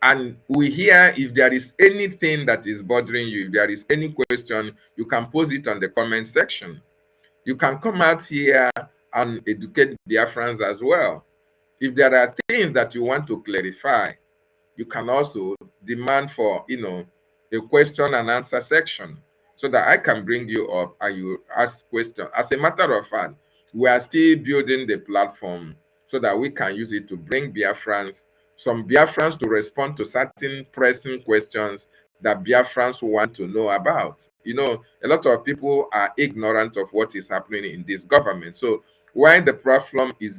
And we hear if there is anything that is bothering you, if there is any question, you can post it on the comment section. You can come out here and educate Biafrans as well. If there are things that you want to clarify, you can also demand for, a question and answer section so that I can bring you up and you ask questions. As a matter of fact, we are still building the platform so that we can use it to bring some Biafrans to respond to certain pressing questions that Biafrans want to know about. A lot of people are ignorant of what is happening in this government. So while the platform is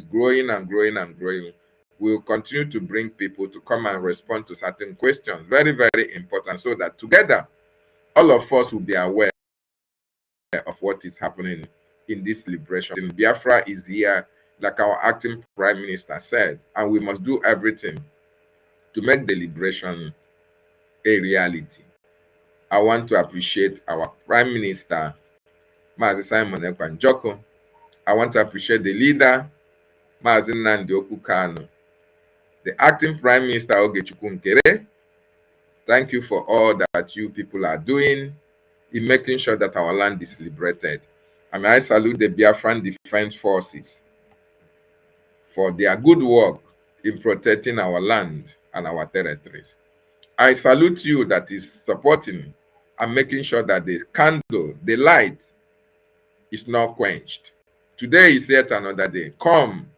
growing and growing and growing, we'll continue to bring people to come and respond to certain questions. Very, very important, so that together, all of us will be aware of what is happening in this liberation. Biafra is here, like our acting prime minister said, and we must do everything to make the liberation a reality. I want to appreciate our prime minister, Mazi Simon Ekwanjoko. I want to appreciate the leader, Mazi Nnamdi Okukano, the acting prime minister, Ogechukwu Nkere. Thank you for all that you people are doing in making sure that our land is liberated. And I salute the Biafran Defense Forces for their good work in protecting our land and our territories. I salute you that is supporting and making sure that the candle, the light, is not quenched. Today is yet another day. Come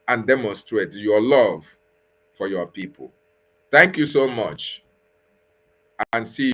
and demonstrate your love for your people. Thank you so much, and see you.